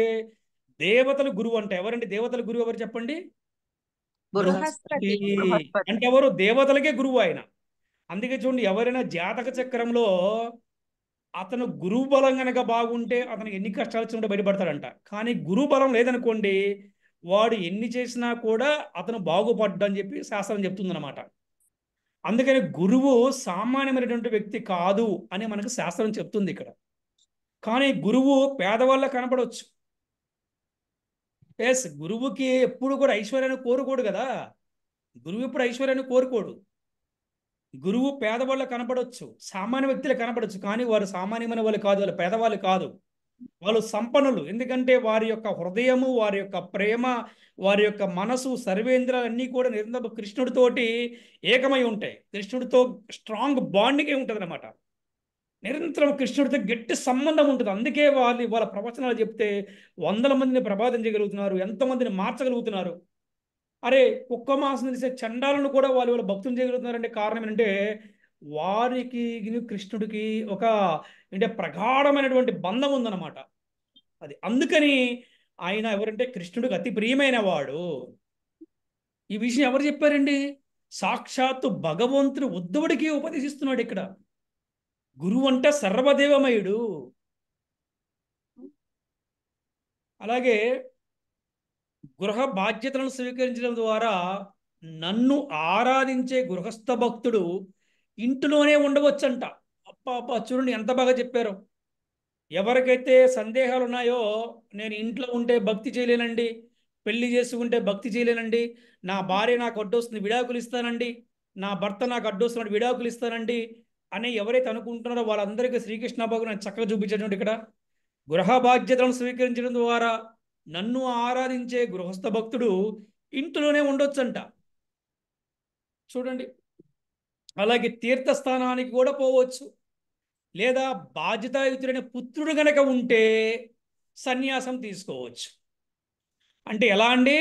దేవతల గురువు అంట. ఎవరండి దేవతల గురువు? ఎవరు చెప్పండి? బృహస్పతి. అంటే ఎవరు? దేవతలకే గురువు ఆయన. అందుకే చూడండి, ఎవరైనా జాతక చక్రంలో అతను గురువు బలం కనుక బాగుంటే అతనికి ఎన్ని కష్టాలు వచ్చినా బయటపడతాడంట. కానీ గురువు బలం లేదనుకోండి, వాడు ఎన్ని చేసినా కూడా అతను బాగుపడ్డని చెప్పి శాస్త్రం చెప్తుందన్నమాట. అందుకని గురువు సామాన్యమైనటువంటి వ్యక్తి కాదు అని మనకు శాస్త్రం చెప్తుంది ఇక్కడ. కానీ గురువు పేదవాళ్ళ కనపడవచ్చు. ఎస్, గురువుకి ఎప్పుడు కూడా ఐశ్వర్యాన్ని కోరుకోడు కదా. గురువు ఎప్పుడు ఐశ్వర్యాన్ని కోరుకోడు. గురువు పేదవాళ్ళ కనపడవచ్చు, సామాన్య వ్యక్తులు కనపడవచ్చు, కానీ వారు సామాన్యమైన వాళ్ళు కాదు, వాళ్ళు పేదవాళ్ళు కాదు, వాళ్ళు సంపన్నులు. ఎందుకంటే వారి యొక్క హృదయము, వారి యొక్క ప్రేమ, వారి యొక్క మనసు, సర్వేంద్రాలన్నీ కూడా నిరంతరం కృష్ణుడితోటి ఏకమై ఉంటాయి. కృష్ణుడితో స్ట్రాంగ్ బాండింగ్ ఉంటుంది అనమాట. నిరంతరం కృష్ణుడితో గట్టి సంబంధం ఉంటుంది. అందుకే వాళ్ళ ప్రవచనాలు చెప్తే వందల మందిని ప్రభావితం చేయగలుగుతున్నారు, ఎంతమందిని మార్చగలుగుతున్నారు. అరే, కుక్క మాసం తెలిసే చండాలను కూడా వాళ్ళ భక్తులు చేయగలుగుతున్నారంటే కారణం ఏంటంటే వారికి కృష్ణుడికి ఒక అంటే ప్రగాఢమైనటువంటి బంధం ఉందన్నమాట. అది అందుకని ఆయన ఎవరంటే కృష్ణుడికి అతి ప్రియమైన వాడు. ఈ విషయం ఎవరు చెప్పారండి? సాక్షాత్తు భగవంతుడు ఉద్ధవుడికి ఉపదేశిస్తున్నాడు ఇక్కడ. గురువు అంటే సర్వదేవమయుడు. అలాగే గృహ బాధ్యతలను స్వీకరించడం ద్వారా నన్ను ఆరాధించే గృహస్థ భక్తుడు ఇంటిలోనే ఉండవచ్చంట. అప్ప చూడండి ఎంత బాగా చెప్పారో. ఎవరికైతే సందేహాలు ఉన్నాయో, నేను ఇంట్లో ఉంటే భక్తి చేయలేనండి, పెళ్లి చేసుకుంటే భక్తి చేయలేనండి, నా భార్య నాకు అడ్డొస్తుంది విడాకులు ఇస్తానండి, నా భర్త నాకు అడ్డొస్తున్నాడు విడాకులు ఇస్తానండి అని ఎవరైతే అనుకుంటున్నారో వాళ్ళందరికీ శ్రీకృష్ణ భగవాన్ చక్కగా చూపించేటువంటి ఇక్కడ గృహ బాధ్యతలను స్వీకరించడం ద్వారా నన్ను ఆరాధించే గృహస్థ భక్తుడు ఇంట్లోనే ఉండొచ్చంట. చూడండి. అలాగే తీర్థస్థానానికి కూడా పోవచ్చు. లేదా బాధ్యతాయుతుడైన పుత్రుడు గనక ఉంటే సన్యాసం తీసుకోవచ్చు. అంటే ఎలా అండి?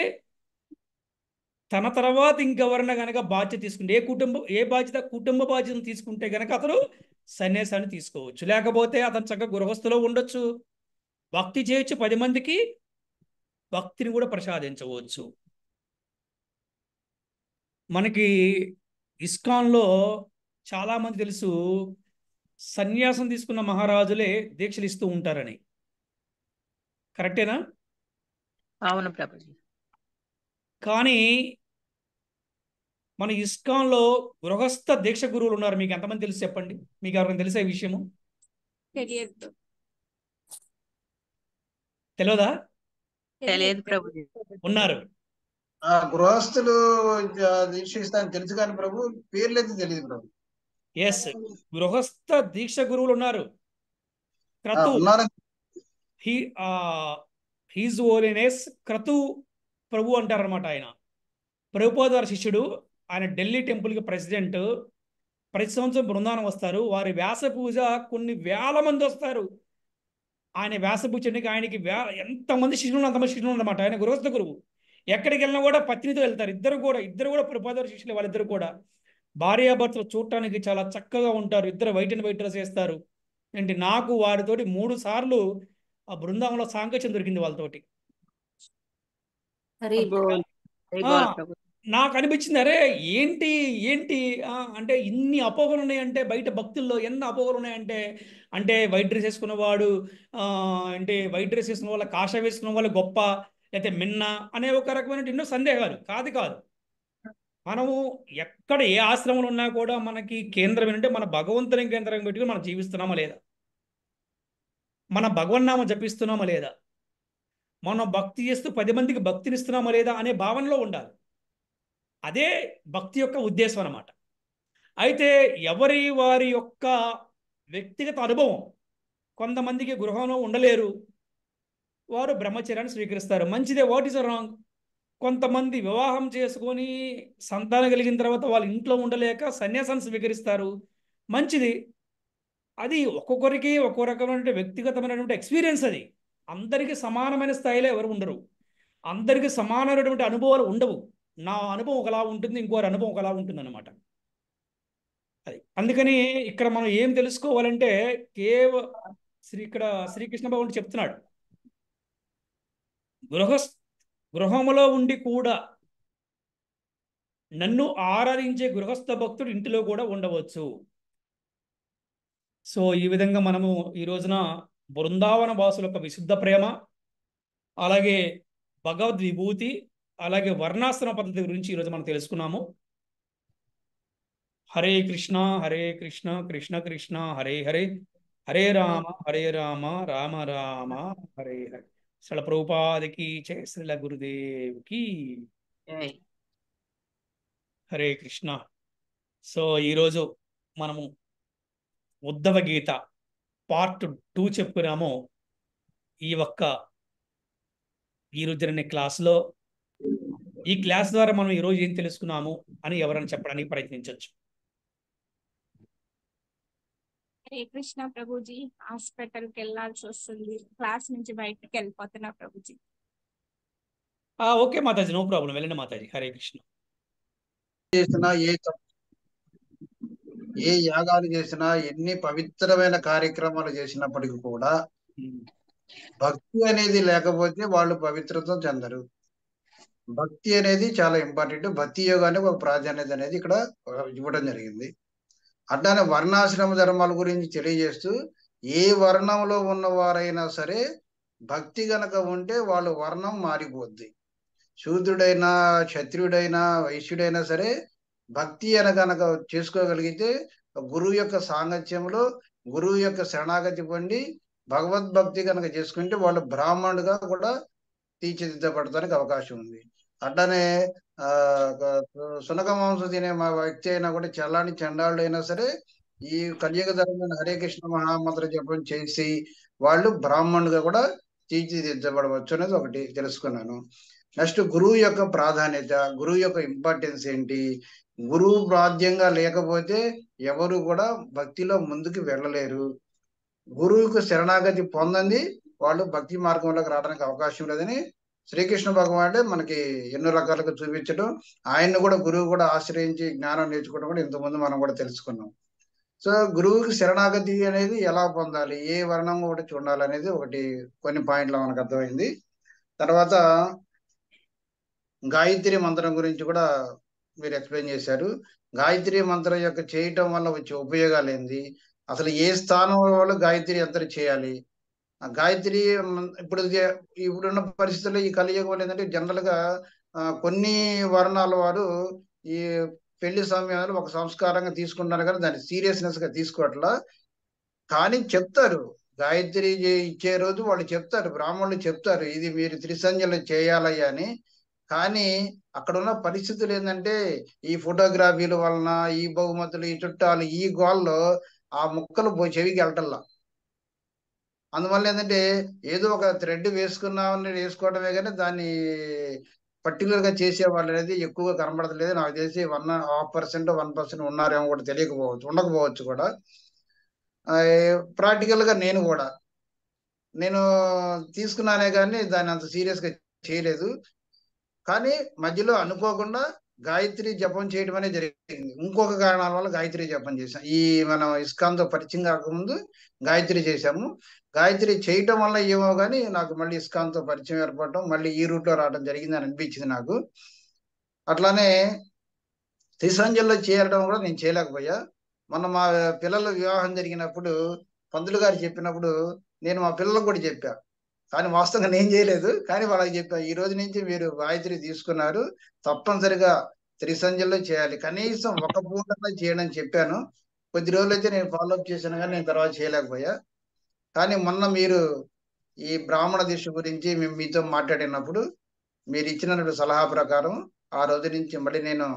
తన తర్వాత ఇంకెవరన్నా గనక బాధ్యత తీసుకుంటే, కుటుంబ బాధ్యతను తీసుకుంటే గనక అతను సన్యాసాన్ని తీసుకోవచ్చు. లేకపోతే అతను చక్కగా గృహస్థులో ఉండొచ్చు, భక్తి చేయొచ్చు, 10 మందికి భక్తిని కూడా ప్రసాదించవచ్చు. మనకి ఇస్కాన్లో చాలామంది తెలుసు సన్యాసం తీసుకున్న మహారాజులే దీక్షలు ఇస్తూ ఉంటారని. కరెక్టేనా? అవును ప్రభుజీ. కానీ మన ఇస్కాన్లో గృహస్థ దీక్ష గురువులు ఉన్నారు. మీకు ఎంతమంది తెలుసు చెప్పండి? మీకు ఎవరికైనా తెలిసే విషయము? తెలియదా? తెలియదు ప్రభుజీ. ఉన్నారు. గృహస్థులు దీక్ష ఇస్తారని తెలుసు కానీ ప్రభు పేర్లు అయితే తెలియదు ప్రభు. ఎస్, గృహస్థ దీక్ష గురువులు ఉన్నారు. క్రతు హీజ్ హోలీనెస్ క్రతు ప్రభు అంటారనమాట. ఆయన ప్రభుపాద శిష్యుడు. ఆయన ఢిల్లీ టెంపుల్కి ప్రెసిడెంట్. ప్రతి సంవత్సరం బృందావనం వస్తారు. వారి వ్యాస పూజ కొన్ని వేల మంది వస్తారు. ఆయన వ్యాస పూజ చేయడానికి ఆయనకి ఎంతమంది శిష్యులు అంతమంది శిష్యులు అన్నమాట. ఆయన గృహస్థ గురువు. ఎక్కడికి వెళ్ళినా కూడా పత్నితో వెళ్తారు. ఇద్దరు కూడా ప్రభుపాదుల శిష్యులు. వాళ్ళిద్దరు కూడా భార్యాభర్తలు చూడటానికి చాలా చక్కగా ఉంటారు. ఇద్దరు వైట్ అండ్ వైట్ డ్రెస్ వేస్తారు. ఏంటి, నాకు వారితోటి 3 సార్లు ఆ బృందావనంలో సాంగత్యం దొరికింది వాళ్ళతోటి. హరి బోల్ హరి ఆ, బోల్ ప్రభు. నాకు అనిపించింది, అరే ఏంటి ఏంటి అంటే ఇన్ని అపోహలు ఉన్నాయంటే, బయట భక్తుల్లో ఎన్ని అపోహలు ఉన్నాయంటే, అంటే వైట్ డ్రెస్ వేసుకున్నవాడు అంటే వైట్ డ్రెస్ వేసుకున్న వాళ్ళ, కాషాయం వేసుకున్న వాళ్ళు గొప్ప, లేకపోతే మిన్న అనే ఒక రకమైన ఎన్నో సందేహాలు. కాదు. మనము ఎక్కడ ఏ ఆశ్రమంలో ఉన్నా కూడా మనకి కేంద్రం ఏంటంటే, మన భగవంతుని కేంద్రం పెట్టుకుని మనం జీవిస్తున్నామా లేదా, మన భగవన్నామం జపిస్తున్నామా లేదా, మనం భక్తి చేస్తూ 10 మందికి భక్తినిస్తున్నామా లేదా అనే భావనలో ఉండాలి. అదే భక్తి యొక్క ఉద్దేశం అన్నమాట. అయితే వారి యొక్క వ్యక్తిగత అనుభవం, కొంతమందికి గృహంలో ఉండలేరు, వారు బ్రహ్మచర్యాన్ని స్వీకరిస్తారు. మంచిదే, వాట్ ఈస్ రాంగ్. కొంతమంది వివాహం చేసుకొని సంతానం కలిగిన తర్వాత వాళ్ళ ఇంట్లో ఉండలేక సన్యాసాన్ని స్వీకరిస్తారు. మంచిది. అది ఒక్కొక్కరికి ఒక్కో రకమైన వ్యక్తిగతమైనటువంటి ఎక్స్పీరియన్స్. అది అందరికీ సమానమైన స్థాయిలో ఎవరు ఉండరు. అందరికీ సమానమైనటువంటి అనుభవాలు ఉండవు. నా అనుభవం ఒకలా ఉంటుంది, ఇంకోరి అనుభవం ఒకలా ఉంటుంది అన్నమాట. అది అందుకని ఇక్కడ మనం ఏం తెలుసుకోవాలంటే, ఇక్కడ శ్రీకృష్ణ భగవానుడు చెప్తున్నాడు, గృహములో ఉండి కూడా నన్ను ఆరాధించే గృహస్థ భక్తుడు ఇంటిలో కూడా ఉండవచ్చు. సో ఈ విధంగా మనము ఈ రోజున బృందావన వాసుల యొక్క విశుద్ధ ప్రేమ, అలాగే భగవద్ విభూతి, అలాగే వర్ణాశ్రమ పద్ధతి గురించి ఈరోజు మనం తెలుసుకున్నాము. హరే కృష్ణ కృష్ణ కృష్ణ హరే హరే, హరే రామ రామ రామ హరే హరే. శ్రీల ప్రభుపాదికి జై, శ్రీల గురుదేవ్కి జై. హరే కృష్ణ. సో ఈరోజు మనము ఉద్ధవ గీత పార్ట్ 2 చెప్పుకున్నాము. ఈరోజు జరిగిన క్లాస్లో, ఈ క్లాస్ ద్వారా మనం ఈరోజు ఏం తెలుసుకున్నాము అని ఎవరైనా చెప్పడానికి ప్రయత్నించవచ్చు. హరే కృష్ణ ప్రభుజీ, హాస్పిటల్కి వెళ్ళాల్సి వస్తుంది, క్లాస్ నుంచి బయటకు వెళ్ళిపోతున్నా Prabhuji. Okay Mataji, no problem, వెళ్ళండి మాతాజీ. హరే కృష్ణ. చేసినా ఏ యాగాలు చేసినా, ఎన్ని పవిత్రమైన కార్యక్రమాలు చేసినప్పటికీ కూడా భక్తి అనేది లేకపోతే వాళ్ళు పవిత్రత చెందరు. భక్తి అనేది చాలా ఇంపార్టెంట్. భక్తి యోగానికి ఒక ప్రాధాన్యత అనేది ఇక్కడ ఇవ్వడం జరిగింది. అట్లానే వర్ణాశ్రమ ధర్మాల గురించి తెలియజేస్తూ, ఏ వర్ణంలో ఉన్నవారైనా సరే భక్తి గనక ఉంటే వాళ్ళు వర్ణం మారిపోద్ది. శూద్రుడైనా, క్షత్రియుడైనా, వైశ్యుడైనా సరే భక్తి గనక చేసుకోగలిగితే, గురువు యొక్క సాంగత్యంలో గురువు యొక్క శరణాగతి పొంది భగవద్భక్తి కనుక చేసుకుంటే వాళ్ళు బ్రాహ్మణుడుగా కూడా తీర్చిదిద్దబడటానికి అవకాశం ఉంది. అట్లానే సునక మాంసం తినే మా వ్యక్తి అయినా కూడా, చల్లాని చండాళ్ళు అయినా సరే ఈ కలియుగ ధర్మమైన హరే కృష్ణ మహామంత్ర జపం చేసి వాళ్ళు బ్రాహ్మణుడుగా కూడా తీర్చిదిద్దబడవచ్చు అనేది ఒకటి తెలుసుకున్నాను. నెక్స్ట్, గురువు యొక్క ప్రాధాన్యత, గురువు యొక్క ఇంపార్టెన్స్ ఏంటి. గురువు బాధ్యంగా లేకపోతే ఎవరు కూడా భక్తిలో ముందుకు వెళ్ళలేరు. గురువుకు శరణాగతి పొందంది వాళ్ళు భక్తి మార్గంలోకి రావడానికి అవకాశం లేదని శ్రీకృష్ణ భగవానుడే మనకి ఎన్నో రకాలుగా చూపించడం, ఆయన్ని కూడా గురువు కూడా ఆశ్రయించి జ్ఞానం నేర్చుకోవడం కూడా ఇంతకుముందు మనం కూడా తెలుసుకున్నాం. సో గురువుకి శరణాగతి అనేది ఎలా పొందాలి, ఏ వర్ణం కూడా చూడాలి అనేది ఒకటి కొన్ని పాయింట్లు మనకు అర్థమైంది. తర్వాత గాయత్రి మంత్రం గురించి కూడా మీరు ఎక్స్ప్లెయిన్ చేశారు. గాయత్రి మంత్రం యొక్క చేయటం వల్ల వచ్చే ఉపయోగాలు ఏంది, అసలు ఏ స్థానం వాళ్ళు గాయత్రి యంత్రం చేయాలి. ఆ గాయత్రి ఇప్పుడున్న పరిస్థితుల్లో ఈ కలియుగం ఏంటంటే, జనరల్ గా కొన్ని వర్ణాల వారు ఈ పెళ్లి సమయాలు ఒక సంస్కారంగా తీసుకుంటారు, కానీ దాన్ని సీరియస్నెస్ గా తీసుకోవట్లా. కానీ చెప్తారు, గాయత్రి ఇచ్చే రోజు వాళ్ళు చెప్తారు, బ్రాహ్మణులు చెప్తారు, ఇది మీరు త్రిసంధ్యలు చేయాలయ్యా అని. కానీ అక్కడ ఉన్న పరిస్థితులు ఏంటంటే, ఈ ఫోటోగ్రఫీల వలన, ఈ బహుమతులు, ఈ చుట్టాలు, ఈ గోల్లో ఆ ముక్కలు చెవికి వెళ్ళటల్లా. అందువల్ల ఏంటంటే, ఏదో ఒక థ్రెడ్ వేసుకోవడమే కానీ దాన్ని పర్టికులర్ గా చేసే వాళ్ళు అనేది ఎక్కువగా కనబడతలేదు. నాకు తెలిసి 1.5% 1% ఉన్నారేమో కూడా తెలియకపోవచ్చు, ఉండకపోవచ్చు కూడా. ప్రాక్టికల్ గా నేను తీసుకున్నానే కానీ దాన్ని అంత సీరియస్ గా చేయలేదు. కానీ మధ్యలో అనుకోకుండా గాయత్రి జపం చేయడం అనేది జరిగింది. ఇంకొక కారణాల వల్ల గాయత్రి జపం చేశాం. మనం ఇస్కాన్తో పరిచయం కాకముందు గాయత్రి చేశాము. గాయత్రి చేయటం వల్ల ఏమో కానీ నాకు మళ్ళీ ఇస్కాన్తో పరిచయం ఏర్పడటం, మళ్ళీ ఈ రూట్లో రావడం జరిగింది అని అనిపించింది నాకు. అట్లానే త్రిసంధ్యల్లో చేయడం కూడా నేను చేయలేకపోయా. మొన్న మా పిల్లల వివాహం జరిగినప్పుడు పంతులు గారు చెప్పినప్పుడు నేను మా పిల్లలకు కూడా చెప్పా, కానీ వాస్తవంగా నేను చేయలేదు. కానీ వాళ్ళకి చెప్పా, ఈ రోజు నుంచి మీరు గాయత్రి తీసుకున్నారు, తప్పనిసరిగా త్రిసంధ్యల్లో చేయాలి, కనీసం ఒక పూటలో చేయడం చెప్పాను. కొద్ది రోజులైతే నేను ఫాలోఅప్ చేశాను, కానీ నేను తర్వాత చేయలేకపోయా. కానీ మొన్న మీరు ఈ బ్రాహ్మణ దీక్ష గురించి మేము మీతో మాట్లాడినప్పుడు మీరు ఇచ్చిన సలహా ప్రకారం ఆ రోజు నుంచి మళ్ళీ నేను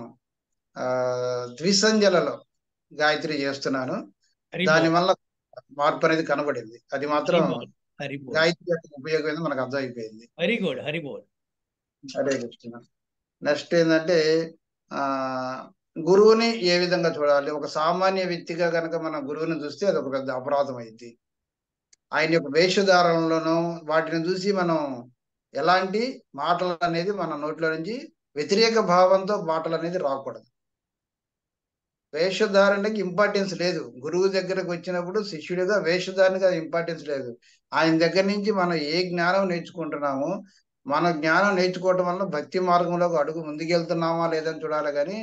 ద్విసంధ్యలలో గాయత్రి చేస్తున్నాను. దానివల్ల మార్పు అనేది కనబడింది. అది మాత్రం గాయత్రి యొక్క ఉపయోగం ఏందో మనకు అర్థమైపోయింది. వెరీ గుడ్, హరి బోల్. అదే చెప్తున్నా. నెక్స్ట్ ఏంటంటే గురువుని ఏ విధంగా చూడాలి? ఒక సామాన్య వ్యక్తిగా కనుక మన గురువుని చూస్తే అది ఒక పెద్ద అపరాధం అయింది. ఆయన యొక్క వేషధారణలోనూ వాటిని చూసి మనం ఎలాంటి మాటలు అనేది మన నోట్లో నుంచి వ్యతిరేక భావంతో మాటలు అనేది రాకూడదు. వేషధారణకి ఇంపార్టెన్స్ లేదు. గురువు దగ్గరకు వచ్చినప్పుడు శిష్యుడిగా వేషధారణకి అది ఇంపార్టెన్స్ లేదు. ఆయన దగ్గర నుంచి మనం ఏ జ్ఞానం నేర్చుకుంటున్నామో, మన జ్ఞానం నేర్చుకోవటం వల్ల భక్తి మార్గంలో అడుగు ముందుకెళ్తున్నామా లేదని చూడాలి. కానీ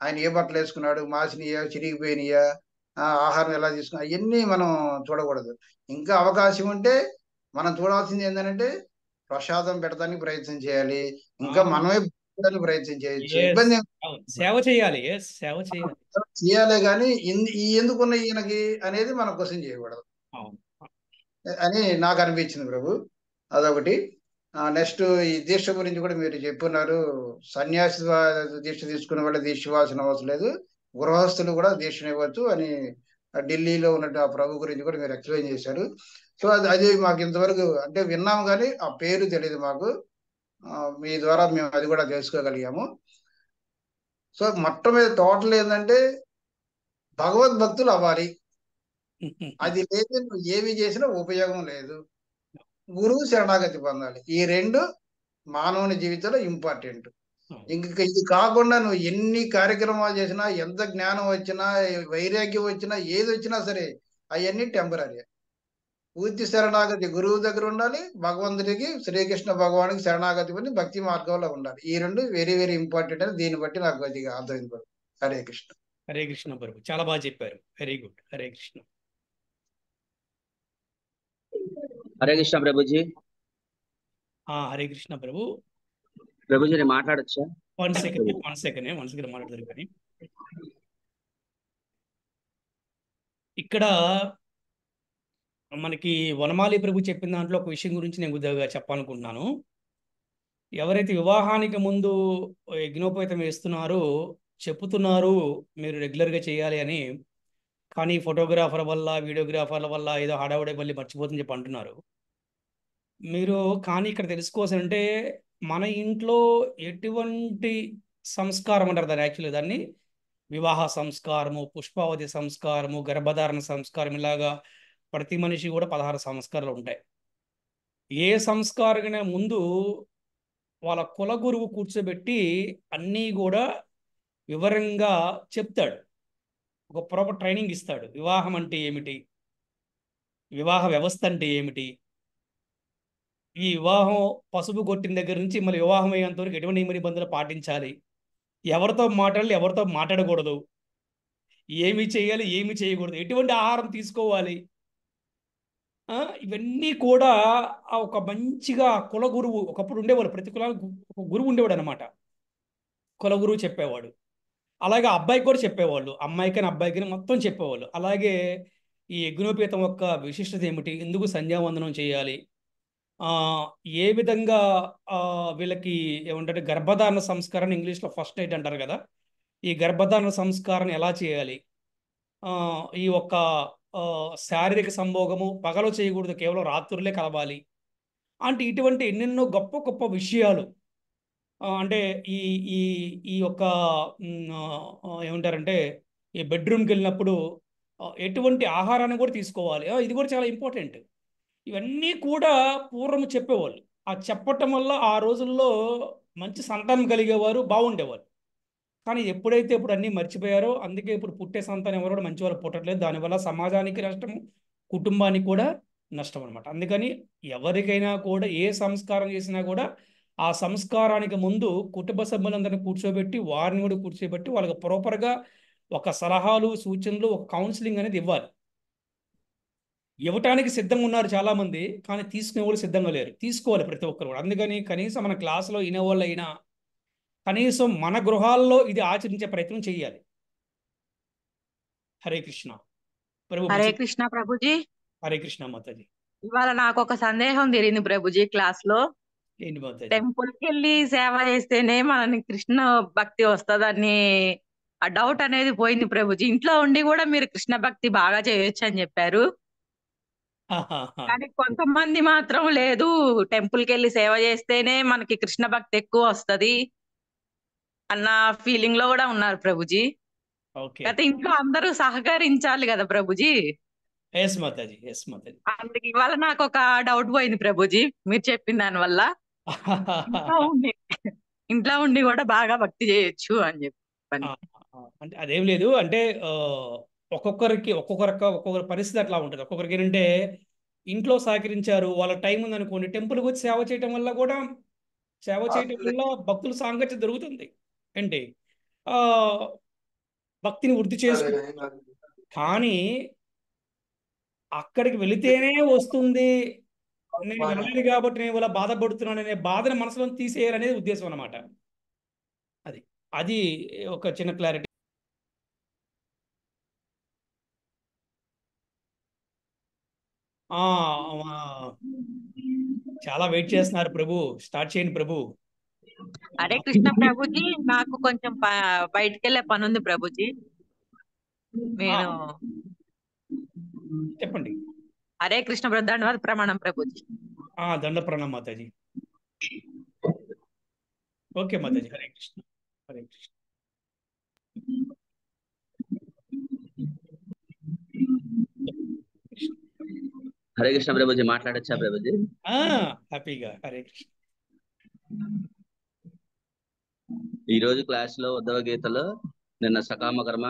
ఆయన ఏ బట్టలు వేసుకున్నాడు, మాసినయా, చిరిగిపోయినయా, ఆహారం ఎలా తీసుకున్నా, అవన్నీ మనం చూడకూడదు. ఇంకా అవకాశం ఉంటే మనం చూడాల్సింది ఏంటంటే ప్రసాదం పెడతానికి ప్రయత్నం చేయాలి, ఇంకా మనమే ప్రయత్నం చేయొచ్చు. ఇబ్బంది సేవ చేయాలి, సేవ చేయాలి చేయాలి. కానీ ఎందుకున్న ఈయనకి అనేది మనం క్వశ్చన్ చేయకూడదు అని నాకు అనిపించింది ప్రభు. అదొకటి. నెక్స్ట్ ఈ దీక్ష గురించి కూడా మీరు చెప్పున్నారు. సన్యాసి దీక్ష తీసుకునే వాళ్ళ దీక్ష ఇవ్వాల్సిన అవసరం లేదు, గృహస్థులు కూడా దీక్షను ఇవ్వచ్చు అని ఢిల్లీలో ఉన్నట్టు ఆ ప్రభు గురించి కూడా మీరు ఎక్స్ప్లెయిన్ చేశారు. సో అది మాకు ఇంతవరకు అంటే విన్నాము, కానీ ఆ పేరు తెలియదు మాకు. మీ ద్వారా మేము అది కూడా తెలుసుకోగలిగాము. సో మొట్టమొదటి టోటల్ ఏంటంటే భగవద్భక్తులు అవ్వాలి. అది లేదు నువ్వు ఏమి చేసినా ఉపయోగం లేదు. గురువు శరణాగతి పొందాలి. ఈ రెండు మానవుని జీవితంలో ఇంపార్టెంట్. ఇంక ఇది కాకుండా నువ్వు ఎన్ని కార్యక్రమాలు చేసినా, ఎంత జ్ఞానం వచ్చినా, వైరాగ్యం వచ్చినా, ఏది వచ్చినా సరే అవన్నీ టెంపరీ. పూర్తి శరణాగతి గురువు దగ్గర ఉండాలి, భగవంతుడికి శ్రీకృష్ణ భగవానికి శరణాగతి పొంది భక్తి మార్గంలో ఉండాలి. ఈ రెండు వెరీ వెరీ ఇంపార్టెంట్ అని దీన్ని బట్టి నాకు కొద్దిగా అర్థమైంది. హరే కృష్ణ. హరే కృష్ణ ప్రభు, చాలా బాగా చెప్పారు. Very good. హరే కృష్ణ. హరే కృష్ణ ప్రభుజీ. హరే కృష్ణ ప్రభు. ప్రభుజీ నేను మాట్లాడొచ్చా? వన్ సెకండ్ మాట్లాడతారు. కానీ ఇక్కడ మనకి వనమాలి ప్రభు చెప్పిన దాంట్లో ఒక విషయం గురించి నేను కొద్దిగా చెప్పాలనుకుంటున్నాను. ఎవరైతే వివాహానికి ముందు యజ్ఞోపేతం వేస్తున్నారో చెప్పుతున్నారు మీరు రెగ్యులర్గా చేయాలి అని, కానీ ఫోటోగ్రాఫర్ వల్ల, వీడియోగ్రాఫర్ల వల్ల ఏదో హడావుడే మళ్ళీ మర్చిపోతుందని చెప్పి అంటున్నారు మీరు. కానీ ఇక్కడ తెలుసుకోవాల్సిందంటే మన ఇంట్లో ఎటువంటి సంస్కారం అంటారు దాన్ని, యాక్చువల్లీ దాన్ని వివాహ సంస్కారము, పుష్పావతి సంస్కారము, గర్భధారణ సంస్కారం, ఇలాగా ప్రతి మనిషి కూడా 16 సంస్కారాలు ఉంటాయి. ఏ సంస్కారమైన ముందు వాళ్ళ కుల గురువు కూర్చోబెట్టి అన్నీ కూడా వివరంగా చెప్తాడు, ఒక ప్రాపర్ ట్రైనింగ్ ఇస్తాడు. వివాహం అంటే ఏమిటి, వివాహ వ్యవస్థ అంటే ఏమిటి, ఈ వివాహం పసుపు కొట్టిన దగ్గర నుంచి మళ్ళీ వివాహం అయ్యేంత వరకు ఎటువంటి నియమ నిబంధనలు పాటించాలి, ఎవరితో మాట్లాడాలి, ఎవరితో మాట్లాడకూడదు, ఏమి చేయాలి, ఏమి చేయకూడదు, ఎటువంటి ఆహారం తీసుకోవాలి, ఇవన్నీ కూడా ఒక మంచిగా కుల గురువు ఒకప్పుడు ఉండేవాళ్ళు. ప్రతి కులానికి ఒక గురువు ఉండేవాడు అనమాట, కుల గురువు చెప్పేవాడు. అలాగే అబ్బాయికి కూడా చెప్పేవాళ్ళు, అమ్మాయికైనా అబ్బాయికైనా మొత్తం చెప్పేవాళ్ళు. అలాగే ఈ యజ్ఞోపేతం యొక్క విశిష్టత ఏమిటి, ఎందుకు సంధ్యావందనం చేయాలి, ఏ విధంగా వీళ్ళకి ఏమంటే గర్భధారణ సంస్కారాన్ని ఇంగ్లీష్లో ఫస్ట్ నైట్ అంటారు కదా, ఈ గర్భధారణ సంస్కారాన్ని ఎలా చేయాలి, ఈ ఒక్క శారీరక సంభోగము పగలు చేయకూడదు, కేవలం రాత్రులే కలవాలి అంటే ఇటువంటి ఎన్నెన్నో గొప్ప గొప్ప విషయాలు అంటే ఈ ఈ ఈ యొక్క ఏమంటారంటే ఈ బెడ్రూమ్కి వెళ్ళినప్పుడు ఎటువంటి ఆహారాన్ని కూడా తీసుకోవాలి, ఇది కూడా చాలా ఇంపార్టెంట్. ఇవన్నీ కూడా పూర్వం చెప్పేవాళ్ళు. ఆ చెప్పటం వల్ల ఆ రోజుల్లో మంచి సంతానం కలిగేవారు, బాగుండేవారు. కానీ ఎప్పుడైతే ఇప్పుడు అన్నీ మర్చిపోయారో, అందుకే ఇప్పుడు పుట్టే సంతానం ఎవరు కూడా మంచి వాళ్ళు పుట్టట్లేదు. దానివల్ల సమాజానికి నష్టము, కుటుంబానికి కూడా నష్టం అనమాట. అందుకని ఎవరికైనా కూడా ఏ సంస్కారం చేసినా కూడా ఆ సంస్కారానికి ముందు కుటుంబ సభ్యులందరినీ కూర్చోబెట్టి, వారిని కూడా కూర్చోబెట్టి వాళ్ళకి ప్రాపర్గా ఒక సలహాలు, సూచనలు, ఒక కౌన్సిలింగ్ అనేది ఇవ్వాలి. ఇవ్వటానికి సిద్ధంగా ఉన్నారు చాలామంది, కానీ తీసుకునే వాళ్ళు సిద్ధంగా లేరు. తీసుకోవాలి ప్రతి ఒక్కరు కూడా. అందుకని కనీసం మన క్లాసులో వినేవాళ్ళు అయినా కనీసం మన గృహాల్లో ఇది ఆచరించే ప్రయత్నం చేయాలి. హరే కృష్ణ ప్రభు. హరే కృష్ణ ప్రభుజీ. హరే కృష్ణ మాతాజీ. ఇవాళ నాకు ఒక సందేహం తీరింది ప్రభుజీ క్లాస్ లో. ఏంటి మాతాజీ? టెంపుల్ కి వెళ్ళి సేవ చేస్తేనే మనకి కృష్ణ భక్తి వస్తుందని ఆ డౌట్ అనేది పోయింది ప్రభుజీ. ఇంట్లో ఉండి కూడా మీరు కృష్ణ భక్తి బాగా చేయొచ్చు అని చెప్పారు. కానీ కొంతమంది మాత్రం లేదు, టెంపుల్ కి వెళ్ళి సేవ చేస్తేనే మనకి కృష్ణ భక్తి ఎక్కువ వస్తది అన్న ఫీలింగ్ లో కూడా ఉన్నారు ప్రభుజీ. ఓకే. అయితే ఇంట్లో అందరూ సహకరించాలి కదా ప్రభుజీ. Yes Mataji, yes Mataji. అందుకే ఇవాళ నాకు ఒక డౌట్ పోయింది ప్రభుజీ మీరు చెప్పిన దాని వల్ల. ఇంట్లో ఉండి కూడా బాగా భక్తి చేయొచ్చు అని చెప్పని. అంటే అదేం లేదు. అంటే ఒక్కొక్కరికి ఒక్కొక్కరి పరిస్థితి అట్లా ఉంటుంది. ఒక్కొక్కరికి ఏంటంటే ఇంట్లో సహకరించారు, వాళ్ళ టైం ఉందనుకోండి, టెంపుల్కి వచ్చి సేవ చేయటం వల్ల కూడా భక్తుల సాంగత్యం దొరుకుతుంది. ఏంటి భక్తిని వృద్ధి చేసుకుంటారు. కానీ అక్కడికి వెళితేనే వస్తుంది, నేను వెళ్ళలేదు కాబట్టి నేను ఇలా బాధపడుతున్నాను అనే బాధను మనసులో తీసేయాలనేది ఉద్దేశం అన్నమాట. అది ఒక చిన్న క్లారిటీ. చాలా వెయిట్ చేస్తున్నారు ప్రభు, స్టార్ట్ చేయండి ప్రభు. హరే కృష్ణ ప్రభుజీ, నాకు కొంచెం బయటికి వెళ్ళే పని ఉంది ప్రభుజీ. నేను చెప్పండి. హరే కృష్ణ దండవాద ప్రమాణం ప్రభుజీ. దండ ప్రణామం మాతాజీ. ఓకే మాతాజీ. హరే కృష్ణ. హరే కృష్ణ. హరే కృష్ణ ప్రభుజీ, మాట్లాడచ్చా ప్రభుజీ? హ్యాపీగా. హరే కృష్ణ. ఈ రోజు క్లాస్ లో ఉద్ధవ గీతలో నిన్న సకామ కర్మ,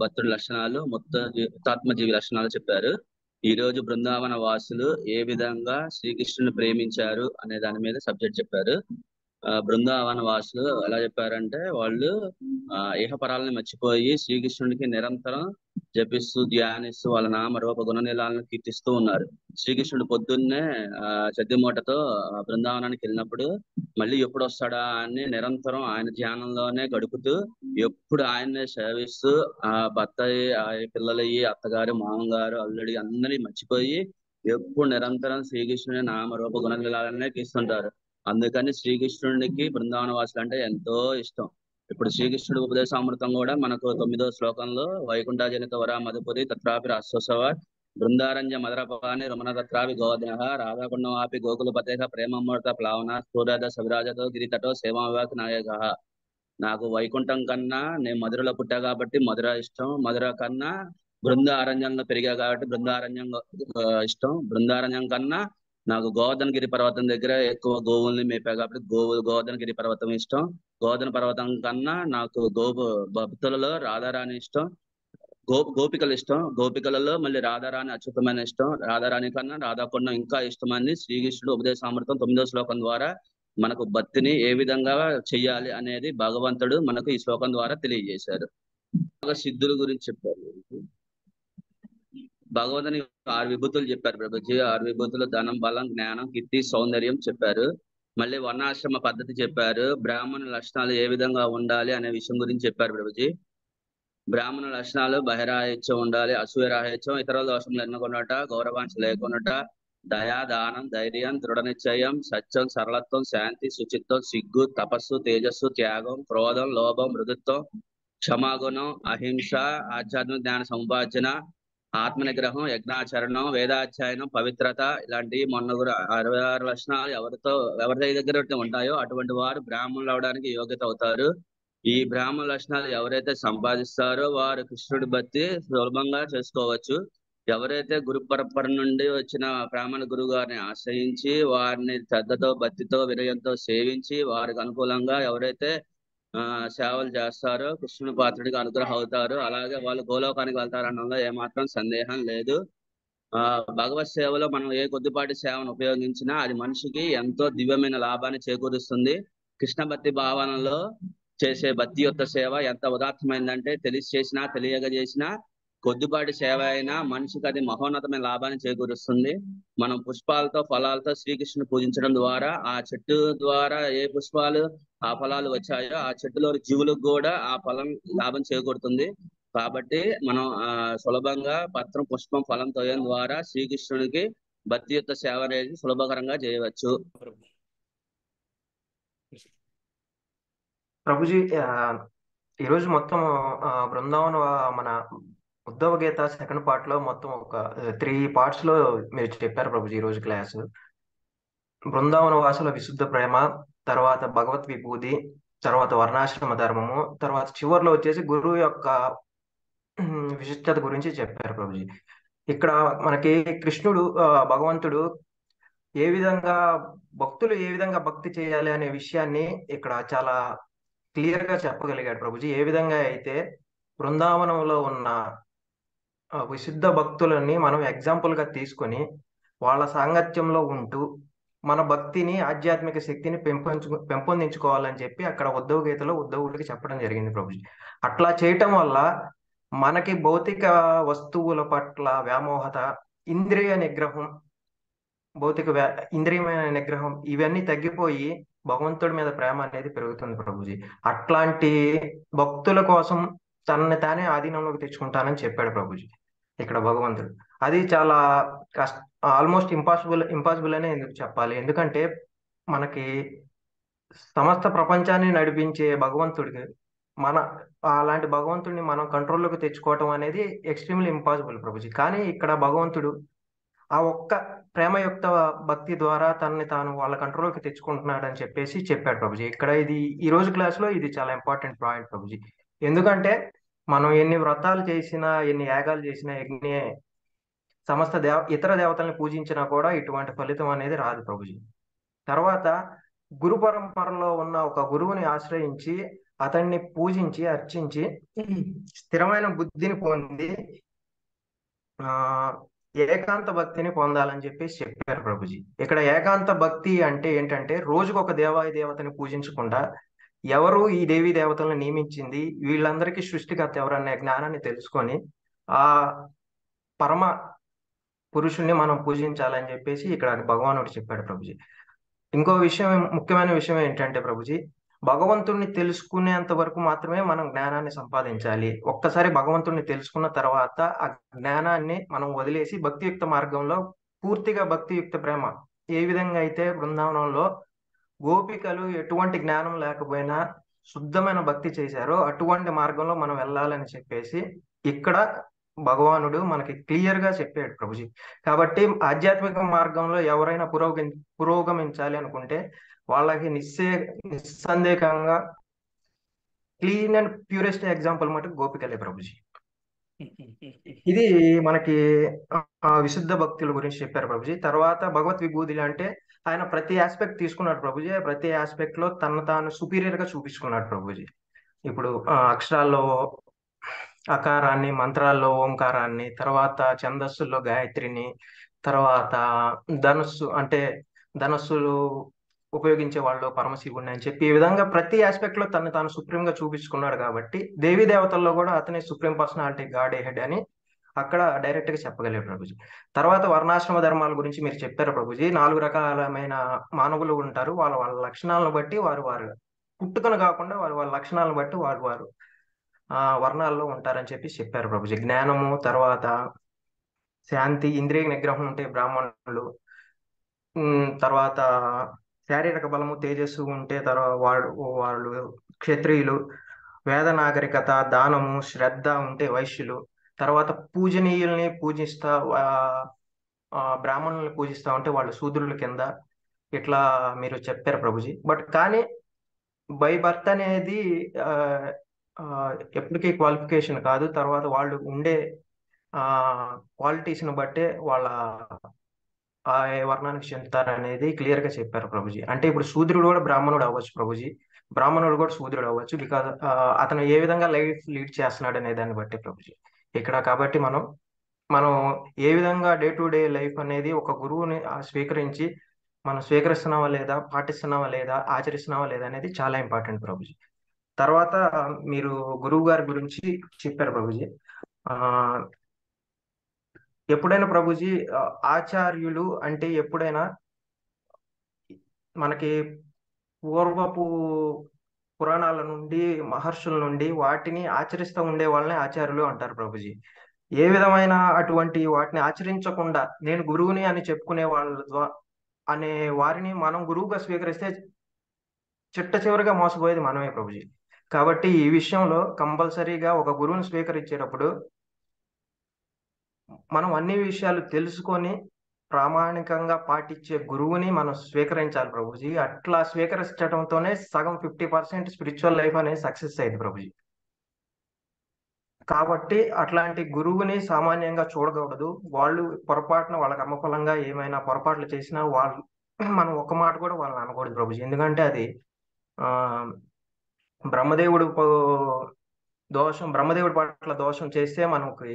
భక్తుడి లక్షణాలు, ముక్తాత్మజీవి లక్షణాలు చెప్పారు. ఈ రోజు బృందావన వాసులు ఏ విధంగా శ్రీకృష్ణుని ప్రేమించారు అనే దాని మీద సబ్జెక్ట్ చెప్పారు. బృందావన వాసులు ఎలా చెప్పారంటే, వాళ్ళు ఇహపరాలను మర్చిపోయి శ్రీకృష్ణుడికి నిరంతరం జపిస్తూ, ధ్యానిస్తూ, వాళ్ళ నామ రూప గుణనీలాలను కీర్తిస్తూ ఉన్నారు. శ్రీకృష్ణుడు పొద్దున్నే చద్దిమూటతో బృందావనానికి వెళ్ళినప్పుడు మళ్ళీ ఎప్పుడు వస్తాడా అని నిరంతరం ఆయన ధ్యానంలోనే గడుపుతూ, ఎప్పుడు ఆయన్నే సేవిస్తూ, ఆ భర్త, ఆ పిల్లలయ్యి, అత్తగారు, మామగారు, అల్లుడి అందరినీ మర్చిపోయి ఎప్పుడు నిరంతరం శ్రీకృష్ణుని నామ రూప గుణనీలాలనే కీర్తిస్తుంటారు. అందుకని శ్రీకృష్ణుడికి బృందావన వాసులు అంటే ఎంతో ఇష్టం. ఇప్పుడు శ్రీకృష్ణుడి ఉపదేశామృతం కూడా మనకు 9వ శ్లోకంలో వైకుంఠజనిత వరా మధుపురి తత్రాపి రాసోత్సవ బృందారంజ మదరపాని రమణ తత్రాపి గోధన రాధాకుండమాపి గోకులపతేహ ప్రేమమూర్త ప్లావన సూర్యద సవిరాజతో గిరితటో సేవావివాక్ నాయక. నాకు వైకుంఠం కన్నా, నేను మధురలో పుట్టా కాబట్టి మధుర ఇష్టం. మధుర కన్నా బృందారణ్యంలో పెరిగా కాబట్టి బృందారణ్యం ఇష్టం. బృందారణ్యం కన్నా నాకు గోవర్ధనగిరి పర్వతం దగ్గర ఎక్కువ గోవుల్ని మేపా కాబట్టి గోవర్ధనగిరి పర్వతం ఇష్టం. గోవర్ధన పర్వతం కన్నా నాకు భక్తులలో రాధారాణి ఇష్టం. గోపికలు ఇష్టం. గోపికలలో మళ్ళీ రాధారాణి అత్యుత్తమైన ఇష్టం. రాధారాణి కన్నా రాధాకుండం ఇంకా ఇష్టమని శ్రీకృష్ణుడు ఉపదేశామృతం 9వ శ్లోకం ద్వారా మనకు భక్తిని ఏ విధంగా చెయ్యాలి అనేది భగవంతుడు మనకు ఈ శ్లోకం ద్వారా తెలియజేశారు. సిద్ధుల గురించి చెప్పారు. భగవంతుని 6 విభూతులు చెప్పారు ప్రభుజీ. 6 విభూతులు ధనం, బలం, జ్ఞానం, కీర్తి, సౌందర్యం చెప్పారు. మళ్ళీ వర్ణాశ్రమ పద్ధతి చెప్పారు. బ్రాహ్మణ లక్షణాలు ఏ విధంగా ఉండాలి అనే విషయం గురించి చెప్పారు ప్రభుజీ. బ్రాహ్మణ లక్షణాలు బహిరాహిత్యం ఉండాలి, అసూయరాహిత్యం, ఇతరుల దోషములు ఎన్నుకున్నట, గౌరవాంశ లేకున్నట, దయా, దానం, ధైర్యం, దృఢ నిశ్చయం, సత్యం, సరళత్వం, శాంతి, శుచిత్వం, సిగ్గు, తపస్సు, తేజస్సు, త్యాగం, క్రోధం, లోభం, మృదుత్వం, క్షమాగుణం, అహింస, ఆధ్యాత్మిక జ్ఞాన సముపార్జన, ఆత్మ నిగ్రహం, యజ్ఞాచరణం, వేదాధ్యయనం, పవిత్రత ఇలాంటి మొన్న కూడా 66 లక్షణాలు ఎవరి దగ్గర అయితే ఉంటాయో అటువంటి వారు బ్రాహ్మణులు అవడానికి యోగ్యత అవుతారు. ఈ బ్రాహ్మణ లక్షణాలు ఎవరైతే సంపాదిస్తారో వారు కృష్ణుడి భక్తి సులభంగా చేసుకోవచ్చు. ఎవరైతే గురు పరంపర నుండి వచ్చిన బ్రాహ్మణ గురువు గారిని ఆశ్రయించి వారిని శ్రద్ధతో, భక్తితో, వినయంతో సేవించి వారికి అనుకూలంగా ఎవరైతే సేవలు చేస్తారో కృష్ణుని పాత్రుడికి అనుగ్రహం అవుతారు. అలాగే వాళ్ళు గోలోకానికి వెళ్తారనడంలో ఏమాత్రం సందేహం లేదు. భగవత్ సేవలో మనం ఏ కొద్దిపాటి సేవను ఉపయోగించినా అది మనిషికి ఎంతో దివ్యమైన లాభాన్ని చేకూరుస్తుంది. కృష్ణ భక్తి భావనలో చేసే భక్తి యొక్క సేవ ఎంత ఉదాత్తమైందంటే తెలిసి చేసినా తెలియక చేసినా కొద్దిపాటి సేవ అయినా మనిషికి అది మహోన్నతమైన లాభాన్ని చేకూరుస్తుంది. మనం పుష్పాలతో, ఫలాలతో శ్రీకృష్ణుని పూజించడం ద్వారా ఆ చెట్టు ద్వారా ఏ పుష్పాలు ఆ ఫలాలు వచ్చాయో ఆ చెట్టులోని జీవులకు కూడా ఆ ఫలం లాభం చేకూరుతుంది. కాబట్టి మనం సులభంగా పత్రం, పుష్పం, ఫలం తోయడం ద్వారా శ్రీకృష్ణుడికి భక్తి యొక్క సేవ అనేది సులభకరంగా చేయవచ్చు. ప్రభుజీ, ఈరోజు మొత్తం బృందావన మన ఉద్ధవ గీత సెకండ్ పార్ట్ లో మొత్తం ఒక 3 parts లో మీరు చెప్పారు ప్రభుజీ. ఈరోజు క్లాసు బృందావన వాసుల విశుద్ధ ప్రేమ, తర్వాత భగవత్ విభూతి, తర్వాత వర్ణాశ్రమ ధర్మము, తర్వాత చివరిలో వచ్చేసి గురువు యొక్క విశిష్టత గురించి చెప్పారు ప్రభుజీ. ఇక్కడ మనకి కృష్ణుడు భగవంతుడు ఏ విధంగా భక్తులు ఏ విధంగా భక్తి చేయాలి అనే విషయాన్ని ఇక్కడ చాలా క్లియర్ గా చెప్పగలిగాడు ప్రభుజీ. ఏ విధంగా అయితే బృందావనంలో ఉన్న విశుద్ధ భక్తులని మనం ఎగ్జాంపుల్ గా తీసుకొని వాళ్ళ సాంగత్యంలో ఉంటూ మన భక్తిని, ఆధ్యాత్మిక శక్తిని పెంపొందించుకోవాలని చెప్పి అక్కడ ఉద్ధవ గీతలో ఉద్ధవుడికి చెప్పడం జరిగింది ప్రభుజీ. అట్లా చేయటం వల్ల మనకి భౌతిక వస్తువుల పట్ల వ్యామోహత, ఇంద్రియ నిగ్రహం, ఇంద్రియమైన నిగ్రహం ఇవన్నీ తగ్గిపోయి భగవంతుడి మీద ప్రేమ అనేది పెరుగుతుంది ప్రభుజీ. అట్లాంటి భక్తుల కోసం తనని తానే ఆధీనంలోకి తెచ్చుకుంటానని చెప్పాడు ప్రభుజీ ఇక్కడ భగవంతుడు. అది చాలా ఆల్మోస్ట్ ఇంపాసిబుల్ అనే ఎందుకు చెప్పాలి, ఎందుకంటే మనకి సమస్త ప్రపంచాన్ని నడిపించే భగవంతుడికి అలాంటి భగవంతుడిని మనం కంట్రోల్లోకి తెచ్చుకోవటం అనేది ఎక్స్ట్రీమ్లీ ఇంపాసిబుల్ ప్రభుజీ. కానీ ఇక్కడ భగవంతుడు ఆ ఒక్క ప్రేమయుక్త భక్తి ద్వారా తనని తాను వాళ్ళ కంట్రోల్కి తెచ్చుకుంటున్నాడు అని చెప్పేసి చెప్పాడు ప్రభుజీ. ఇక్కడ ఇది ఈ రోజు క్లాస్లో ఇది చాలా ఇంపార్టెంట్ పాయింట్ ప్రభుజీ. ఎందుకంటే మనం ఎన్ని వ్రతాలు చేసినా, ఎన్ని యాగాలు చేసినా, ఎన్ని సమస్త ఇతర దేవతల్ని పూజించినా కూడా ఇటువంటి ఫలితం అనేది రాదు ప్రభుజీ. తర్వాత గురు పరంపరలో ఉన్న ఒక గురువుని ఆశ్రయించి అతన్ని పూజించి అర్చించి స్థిరమైన బుద్ధిని పొంది ఏకాంత భక్తిని పొందాలని చెప్పేసి చెప్పారు ప్రభుజీ. ఇక్కడ ఏకాంత భక్తి అంటే ఏంటంటే రోజుకు ఒక దేవాది దేవతని పూజించకుండా ఎవరు ఈ దేవీ దేవతలను నియమించింది, వీళ్ళందరికీ సృష్టికర్త ఎవరనే జ్ఞానాన్ని తెలుసుకొని ఆ పరమ పురుషుణ్ణి మనం పూజించాలని చెప్పేసి ఇక్కడ భగవానుడు చెప్పాడు ప్రభుజీ. ఇంకో విషయం, ముఖ్యమైన విషయం ఏంటంటే ప్రభుజీ, భగవంతుణ్ణి తెలుసుకునేంత వరకు మాత్రమే మనం జ్ఞానాన్ని సంపాదించాలి. ఒక్కసారి భగవంతుణ్ణి తెలుసుకున్న తర్వాత ఆ జ్ఞానాన్ని మనం వదిలేసి భక్తియుక్త మార్గంలో పూర్తిగా భక్తియుక్త ప్రేమ, ఏ విధంగా అయితే బృందావనంలో గోపికలు ఎటువంటి జ్ఞానం లేకపోయినా శుద్ధమైన భక్తి చేశారో అటువంటి మార్గంలో మనం వెళ్ళాలని చెప్పేసి ఇక్కడ భగవానుడు మనకి క్లియర్ గా చెప్పాడు ప్రభుజీ. కాబట్టి ఆధ్యాత్మిక మార్గంలో ఎవరైనా పురోగమించాలి అనుకుంటే వాళ్ళకి నిస్సందేహంగా క్లీన్ అండ్ ప్యూరెస్ట్ ఎగ్జాంపుల్ మటుకు గోపికలే ప్రభుజీ. ఇది మనకి విశుద్ధ భక్తుల గురించి చెప్పారు ప్రభుజీ. తర్వాత భగవత్ విభూతి అంటే ఆయన ప్రతి ఆస్పెక్ట్ తీసుకున్నాడు ప్రభుజీ. ప్రతి ఆస్పెక్ట్ లో తను తాను సుపీరియర్ గా చూపించుకున్నాడు ప్రభుజీ. ఇప్పుడు అక్షరాల్లో అకారాన్ని, మంత్రాల్లో ఓంకారాన్ని, తర్వాత ఛందస్సుల్లో గాయత్రిని, తర్వాత ధనస్సులు ఉపయోగించే వాళ్ళు పరమశివుడిని అని చెప్పి ఈ విధంగా ప్రతి ఆస్పెక్ట్ లో తను తాను సుప్రీం గా చూపించుకున్నాడు. కాబట్టి దేవీ దేవతల్లో కూడా అతనే సుప్రీం పర్సనాలిటీ, గాడ్ హెడ్ అని అక్కడ డైరెక్ట్ గా చెప్పగలిగారు ప్రభుజీ. తర్వాత వర్ణాశ్రమ ధర్మాల గురించి మీరు చెప్పారు ప్రభుజీ. 4 రకాలమైన మానవులు ఉంటారు. వాళ్ళ లక్షణాలను బట్టి వారు పుట్టుకను కాకుండా వాళ్ళ లక్షణాలను బట్టి వారు వర్ణాల్లో ఉంటారని చెప్పి చెప్పారు ప్రభుజీ. జ్ఞానము, తర్వాత శాంతి, ఇంద్రియ నిగ్రహం ఉంటే బ్రాహ్మణులు, తర్వాత శారీరక బలము, తేజస్సు ఉంటే వాళ్ళు క్షత్రియులు, వేద నాగరికత, దానము, శ్రద్ధ ఉంటే వైశ్యులు, తర్వాత పూజనీయుల్ని పూజిస్తా బ్రాహ్మణుల్ని పూజిస్తా ఉంటే వాళ్ళు శూద్రుల కింద ఇట్లా మీరు చెప్పారు ప్రభుజీ. బట్ కానీ బై బర్త్ అనేది ఆ, ఆ, ఎప్పటికీ క్వాలిఫికేషన్ కాదు. తర్వాత వాళ్ళు ఉండే క్వాలిటీస్ని బట్టే వాళ్ళ ఆ వర్ణానికి చెందుతారు అనేది క్లియర్ గా చెప్పారు ప్రభుజీ. అంటే ఇప్పుడు శూద్రుడు కూడా బ్రాహ్మణుడు అవ్వచ్చు ప్రభుజీ, బ్రాహ్మణుడు కూడా శూద్రుడు అవ్వచ్చు. బికాజ్ అతను ఏ విధంగా లైఫ్ లీడ్ చేస్తున్నాడు అనే దాన్ని బట్టి ప్రభుజీ ఇక్కడ. కాబట్టి మనం ఏ విధంగా డే టు డే లైఫ్ అనేది ఒక గురువుని స్వీకరించి మనం స్వీకరిస్తున్నావా లేదా, పాటిస్తున్నావా లేదా, ఆచరిస్తున్నావా లేదా అనేది చాలా ఇంపార్టెంట్ ప్రభుజీ. తర్వాత మీరు గురువు గారి గురించి చెప్పారు ప్రభుజీ. ఆ ఎప్పుడైనా ప్రభుజీ ఆచార్యులు అంటే ఎప్పుడైనా మనకి పూర్వపు పురాణాల నుండి మహర్షుల నుండి వాటిని ఆచరిస్తూ ఉండే వాళ్ళని ఆచార్యులు అంటారు ప్రభుజీ. ఏ విధమైన అటువంటి వాటిని ఆచరించకుండా నేను గురువుని అని చెప్పుకునే వాళ్ళ అనే వారిని మనం గురువుగా స్వీకరిస్తే చిట్ట చివరిగా మోసపోయేది మనమే ప్రభుజీ. కాబట్టి ఈ విషయంలో కంపల్సరీగా ఒక గురువుని స్వీకరించేటప్పుడు మనం అన్ని విషయాలు తెలుసుకొని ప్రామాణికంగా పాటించే గురువుని మనం స్వీకరించాలి ప్రభుజీ. అట్లా స్వీకరించడంతోనే సగం 50% స్పిరిచువల్ లైఫ్ అనేది సక్సెస్ అయింది ప్రభుజీ. కాబట్టి అట్లాంటి గురువుని సామాన్యంగా చూడకూడదు. వాళ్ళు పొరపాటున వాళ్ళ కర్మఫలంగా ఏమైనా పొరపాట్లు చేసినా వాళ్ళు మనం ఒక్క మాట కూడా వాళ్ళని అనకూడదు ప్రభుజీ. ఎందుకంటే అది ఆ బ్రహ్మదేవుడు బ్రహ్మదేవుడి పట్ల దోషం చేస్తే మనకి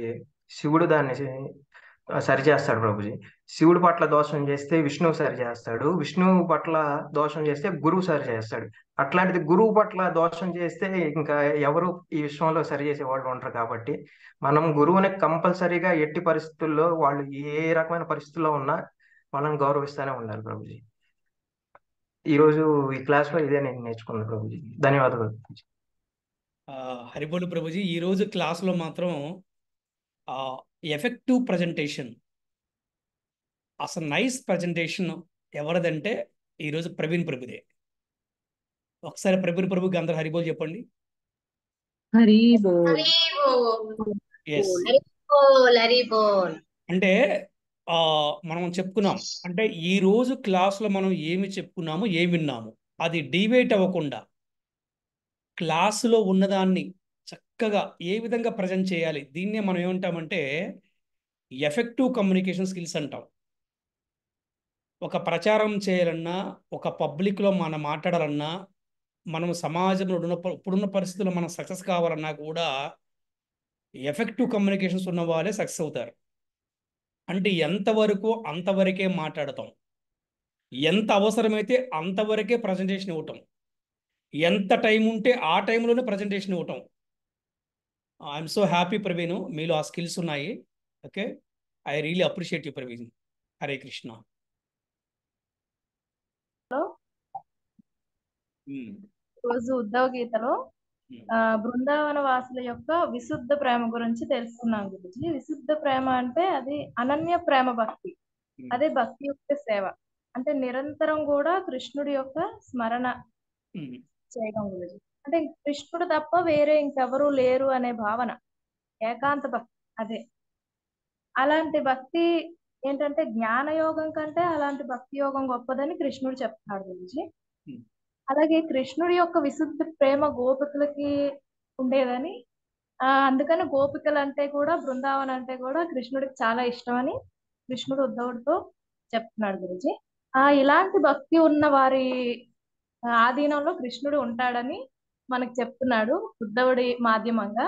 శివుడు దాన్ని సరిచేస్తాడు ప్రభుజీ. శివుడి పట్ల దోషం చేస్తే విష్ణువు సరి చేస్తాడు, విష్ణువు పట్ల దోషం చేస్తే గురువు సరి చేస్తాడు. అట్లాంటిది గురువు పట్ల దోషం చేస్తే ఇంకా ఎవరు ఈ విషయంలో సరి చేసే వాళ్ళు ఉంటారు. కాబట్టి మనం గురువుని కంపల్సరీగా ఎట్టి పరిస్థితుల్లో వాళ్ళు ఏ రకమైన పరిస్థితుల్లో ఉన్నా వాళ్ళని గౌరవిస్తూనే ఉండాలి ప్రభుజీ. ఈరోజు ఈ క్లాస్లో ఇదే నేను నేర్చుకున్నాను ప్రభుజీ. ధన్యవాదాలు. హరిబోలు ప్రభుజీ, ఈరోజు క్లాసులో మాత్రం ఎఫెక్టివ్ ప్రజెంటేషన్, అసలు నైస్ ప్రజెంటేషన్ ఎవరిదంటే ఈరోజు ప్రవీణ్ ప్రభుదే. ఒకసారి ప్రవీణ్ ప్రభుకి అందరు హరిబోల్ చెప్పండి. హరి బోల్. హరి బోల్. ఎస్, హరి బోల్. హరి బోల్. అంటే మనం చెప్పుకున్నాం అంటే ఈ రోజు క్లాసులో మనం ఏమి చెప్పుకున్నాము, ఏమి విన్నాము, అది డివేట్ అవ్వకుండా క్లాసులో ఉన్నదాన్ని చక్కగా ఏ విధంగా ప్రజెంట్ చేయాలి, దీన్నే మనం ఏమంటామంటే ఎఫెక్టివ్ కమ్యూనికేషన్ స్కిల్స్ అంటాం. ఒక ప్రచారం చేయాలన్నా, ఒక పబ్లిక్లో మనం మాట్లాడాలన్నా, మనం సమాజంలో ఇప్పుడున్న పరిస్థితుల్లో మనం సక్సెస్ కావాలన్నా కూడా ఎఫెక్టివ్ కమ్యూనికేషన్స్ ఉన్న వాళ్ళే సక్సెస్ అవుతారు. అంటే ఎంతవరకు అంతవరకే మాట్లాడతాం, ఎంత అవసరమైతే అంతవరకే ప్రజెంటేషన్ ఇవ్వటం, ఎంత టైం ఉంటే ఆ టైంలోనే ప్రజెంటేషన్ ఇవ్వటం. ఐఎమ్ సో హ్యాపీ ప్రవీణ్, మీలో ఆ స్కిల్స్ ఉన్నాయి. Okay, I really appreciate you Praveen. Hare Krishna. రోజు ఉద్ధవ గీతలో బృందావన వాసుల యొక్క విశుద్ధ ప్రేమ గురించి తెలుసుకున్నాం గురించి. విశుద్ధ ప్రేమ అంటే అది అనన్య ప్రేమ భక్తి, అదే భక్తి యొక్క సేవ. అంటే నిరంతరం కూడా కృష్ణుడి యొక్క స్మరణ చేయడం గురించి. అంటే కృష్ణుడు తప్ప వేరే ఇంకెవరూ లేరు అనే భావన, ఏకాంత భక్తి. అదే అలాంటి భక్తి ఏంటంటే జ్ఞానయోగం కంటే అలాంటి భక్తి యోగం గొప్పదని కృష్ణుడు చెప్తున్నాడు గురించి. అలాగే కృష్ణుడి యొక్క విశుద్ధ ప్రేమ గోపికలకి ఉండేదని, అందుకని గోపికలు అంటే కూడా, బృందావనం అంటే కూడా కృష్ణుడికి చాలా ఇష్టం అని కృష్ణుడు ఉద్ధవుడితో చెప్తున్నాడు గురించి. ఇలాంటి భక్తి ఉన్న వారి ఆధీనంలో కృష్ణుడు ఉంటాడని మనకు చెప్తున్నాడు ఉద్ధవుడి మాధ్యమంగా.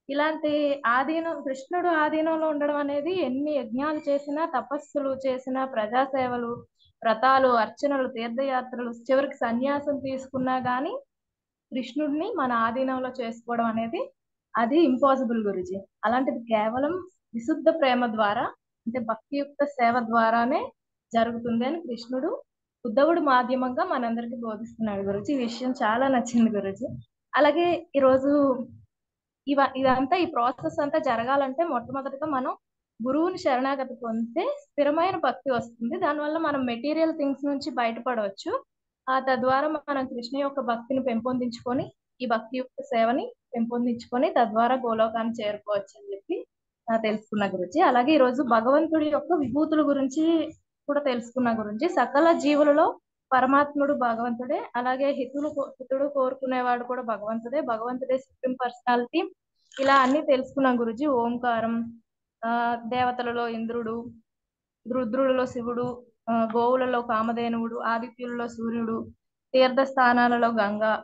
ఇలాంటి కృష్ణుడు ఆధీనంలో ఉండడం అనేది ఎన్ని యజ్ఞాలు చేసినా, తపస్సులు చేసినా, ప్రజాసేవలు, వ్రతాలు, అర్చనలు, తీర్థయాత్రలు, చివరికి సన్యాసం తీసుకున్నా గానీ కృష్ణుడిని మన ఆధీనంలో చేసుకోవడం అనేది అది ఇంపాసిబుల్ గురుజీ. అలాంటిది కేవలం విశుద్ధ ప్రేమ ద్వారా, అంటే భక్తియుక్త సేవ ద్వారానే జరుగుతుంది అని కృష్ణుడు ఉద్ధవుడు మాధ్యమంగా మనందరికి బోధిస్తున్నాడు గురుజీ. ఈ విషయం చాలా నచ్చింది గురుజీ. అలాగే ఈరోజు ఇదంతా, ఈ ప్రాసెస్ అంతా జరగాలంటే మొట్టమొదటిగా మనం గురువుని శరణాగతి పొందితే స్థిరమైన భక్తి వస్తుంది. దానివల్ల మనం మెటీరియల్ థింగ్స్ నుంచి బయటపడవచ్చు. తద్వారా మనం కృష్ణ యొక్క భక్తిని పెంపొందించుకొని, ఈ భక్తి యొక్క సేవని పెంపొందించుకొని తద్వారా గోలోకాన్ని చేరుకోవచ్చు అని చెప్పి తెలుసుకున్న గురించి. అలాగే ఈ రోజు భగవంతుడి యొక్క విభూతుల గురించి కూడా తెలుసుకున్న గురించి. సకల జీవులలో పరమాత్ముడు భగవంతుడే, అలాగే హితుడు కోరుకునేవాడు కూడా భగవంతుడే, భగవంతుడే సుప్రీం పర్సనాలిటీ. ఇలా అన్ని తెలుసుకున్నాం గురుజీ. ఓంకారం, దేవతలలో ఇంద్రుడు, రుద్రులలో శివుడు, గోవులలో కామధేనువుడు, ఆదిత్యులలో సూర్యుడు, తీర్థ స్థానాలలో గంగా,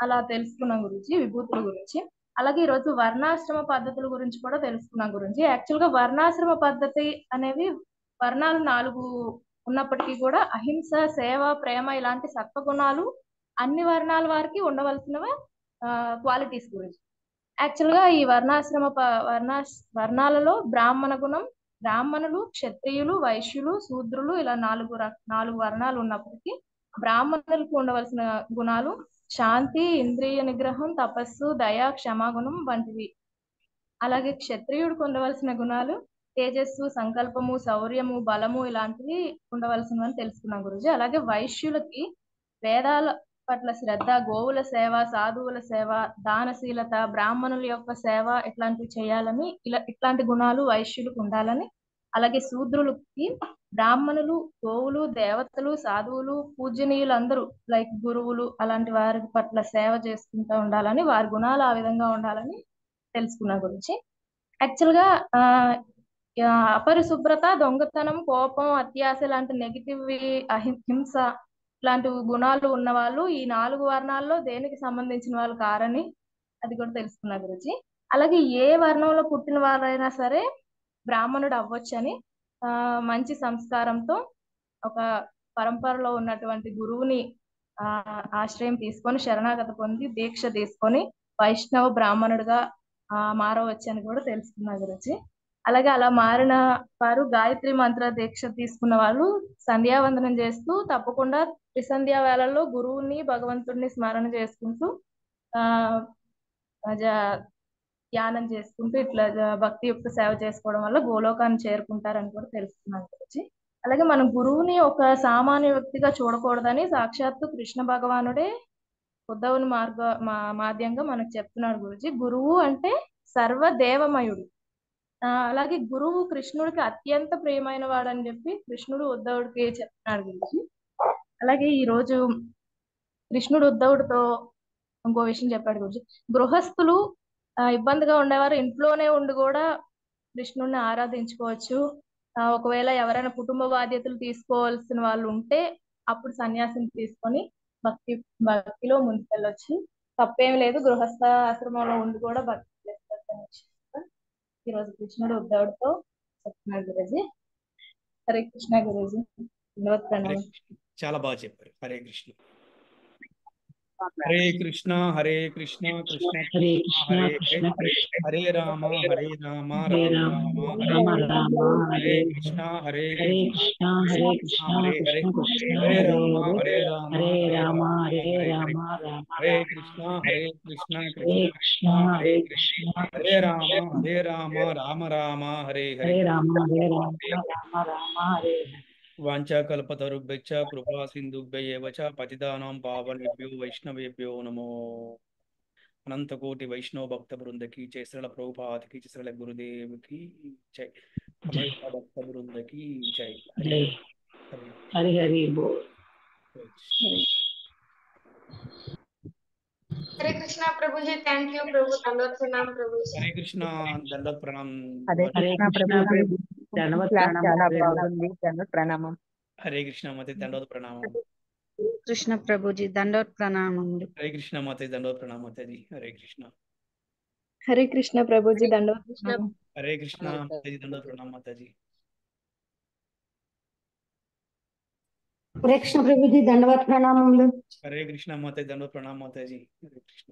అలా తెలుసుకున్నాం గురించి విభూతుల గురించి. అలాగే ఈరోజు వర్ణాశ్రమ పద్ధతుల గురించి కూడా తెలుసుకున్నాం గురించి. యాక్చువల్ గా వర్ణాశ్రమ పద్ధతి అనేవి వర్ణాలు 4 ఉన్నప్పటికీ కూడా అహింస, సేవ, ప్రేమ ఇలాంటి సత్వగుణాలు అన్ని వర్ణాల వారికి ఉండవలసిన క్వాలిటీస్ గురించి. యాక్చువల్ గా ఈ వర్ణాలలో బ్రాహ్మణ గుణం, బ్రాహ్మణులు, క్షత్రియులు, వైశ్యులు, శూద్రులు ఇలా 4 వర్ణాలు ఉన్నప్పటికీ బ్రాహ్మణులకు ఉండవలసిన గుణాలు శాంతి, ఇంద్రియ నిగ్రహం, తపస్సు, దయ, క్షమాగుణం వంటివి. అలాగే క్షత్రియుడికి ఉండవలసిన గుణాలు తేజస్సు, సంకల్పము, శౌర్యము, బలము ఇలాంటివి ఉండవలసినవని తెలుసుకున్నాం గురుజీ. అలాగే వైశ్యులకి వేదాల పట్ల శ్రద్ధ, గోవుల సేవ, సాధువుల సేవ, దానశీలత, బ్రాహ్మణుల యొక్క సేవ ఇట్లాంటివి చేయాలని, ఇట్లాంటి గుణాలు వైశ్యులకు ఉండాలని. అలాగే శూద్రులకి బ్రాహ్మణులు, గోవులు, దేవతలు, సాధువులు, పూజనీయులందరూ లైక్ గురువులు అలాంటి వారి పట్ల సేవ చేసుకుంటూ ఉండాలని, వారి గుణాలు ఆ విధంగా ఉండాలని తెలుసుకున్న గురించి. యాక్చువల్ గా అపరిశుభ్రత, దొంగతనం, కోపం, అత్యాశ లాంటి నెగిటివ్, హింస ఇలాంటి గుణాలు ఉన్న వాళ్ళు ఈ 4 వర్ణాల్లో దేనికి సంబంధించిన వాళ్ళు కారని అది కూడా తెలుసుకున్న గురించి. అలాగే ఏ వర్ణంలో పుట్టిన వారైనా సరే బ్రాహ్మణుడు అవ్వచ్చని, మంచి సంస్కారంతో ఒక పరంపరలో ఉన్నటువంటి గురువుని ఆశ్రయం తీసుకొని శరణాగతి పొంది దీక్ష తీసుకొని వైష్ణవ బ్రాహ్మణుడిగా మారవచ్చని కూడా తెలుసుకున్న గురించి. అలాగే అలా మారిన వారు గాయత్రి మంత్ర దీక్ష తీసుకున్న వాళ్ళు సంధ్యావందనం చేస్తూ తప్పకుండా త్రిసంధ్యా వేళల్లో గురువుని, భగవంతుడిని స్మరణ చేసుకుంటూ ధ్యానం చేసుకుంటూ ఇట్లా భక్తియుక్త సేవ చేసుకోవడం వల్ల గోలోకాన్ని చేరుకుంటారని కూడా తెలుసుకున్నాం గురించి. అలాగే మనం గురువుని ఒక సామాన్య వ్యక్తిగా చూడకూడదని సాక్షాత్తు కృష్ణ భగవానుడే ఉద్ధవుని మాధ్యంగా మనకు చెప్తున్నాడు గురించి. గురువు అంటే సర్వదేవమయుడు. అలాగే గురువు కృష్ణుడికి అత్యంత ప్రియమైన వాడు అని చెప్పి కృష్ణుడు ఉద్ధవుడికి చెప్తున్నాడు గురించి. అలాగే ఈ రోజు కృష్ణుడు ఉద్ధవుడితో ఇంకో విషయం చెప్పాడు గురించి. గృహస్థులు ఇబ్బందిగా ఉండేవారు ఇంట్లోనే ఉండి కూడా కృష్ణుడిని ఆరాధించుకోవచ్చు. ఒకవేళ ఎవరైనా కుటుంబ బాధ్యతలు తీసుకోవాల్సిన వాళ్ళు ఉంటే అప్పుడు సన్యాసం తీసుకొని భక్తిలో ముందుకెళ్ళొచ్చు. తప్పేం లేదు. గృహస్థ ఆశ్రమంలో ఉండి కూడా భక్తి చేసుకోవచ్చు. ఈరోజు కృష్ణుడు ఉద్ధవుడితో చెప్తున్నాడు గురుజీ. హరే కృష్ణ గురుజీ. చాలా బాగా చెప్పారు. హరే కృష్ణ. హరే కృష్ణ హరే కృష్ణ కృష్ణ హరే కృష్ణ కృష్ణ హరే కృష్ణ హరే హరే రామ హరే రామ హరే రామ రామ రామ రామ హరే రామ హరే హరే కృష్ణ హరే హరే కృష్ణ కృష్ణ హరే హరే హరే కృష్ణ కృష్ణ హరే హరే రామ హరే హరే రామ హరే రామ రామ హరే హరే హరే రామ రామ హరే రామ కృష్ణ హరే కృష్ణ హరే కృష్ణ కృష్ణ కృష్ణ హరే హరే కృష్ణ హరే కృష్ణ రామ హరే రామ రామ రామ హరే హరే హరే రామ రామ రామ హరే వాంఛాకల్పతరుభ్యశ్చ కృపా సింధుభ్య ఏవ చ పతితానాం పావనేభ్యో వైష్ణవేభ్యో నమో. అనంతకోటి వైష్ణవ భక్త బృందకి జై. శ్రీల ప్రభుపాదకి జై. శ్రీల గురుదేవుకి జై. సమస్త భక్త బృందకి జై. హరి జై. హరి హరి హరి బోల్. हरे कृष्णा प्रभु जी, थैंक यू प्रभु, दंडवत प्रणाम प्रभु जी। హరే కృష్ణ. దండవత్ ప్రణామం. హరే హరే కృష్ణ కృష్ణ ప్రభు. ధన్యవాద క్లాస్ ప్రణామం. చాలా బాగుంది. ధన్యవాద ప్రణామం. హరే కృష్ణ మతే దండవత్ ప్రణామం. కృష్ణ ప్రభుజీ దండవత్ ప్రణామములు. హరే కృష్ణ మతే దండవత్ ప్రణామం మతేజీ. హరే కృష్ణ. హరే కృష్ణ ప్రభుజీ. దండవత్ ప్రణామం. హరే కృష్ణ మతేజీ. దండవత్ ప్రణామం మాతాజీ. హరే కృష్ణ ప్రభుజీ దండవత్ ప్రణామములు. హరే కృష్ణ మతే దండవత్ ప్రణామం మాతాజీ. హరే కృష్ణ.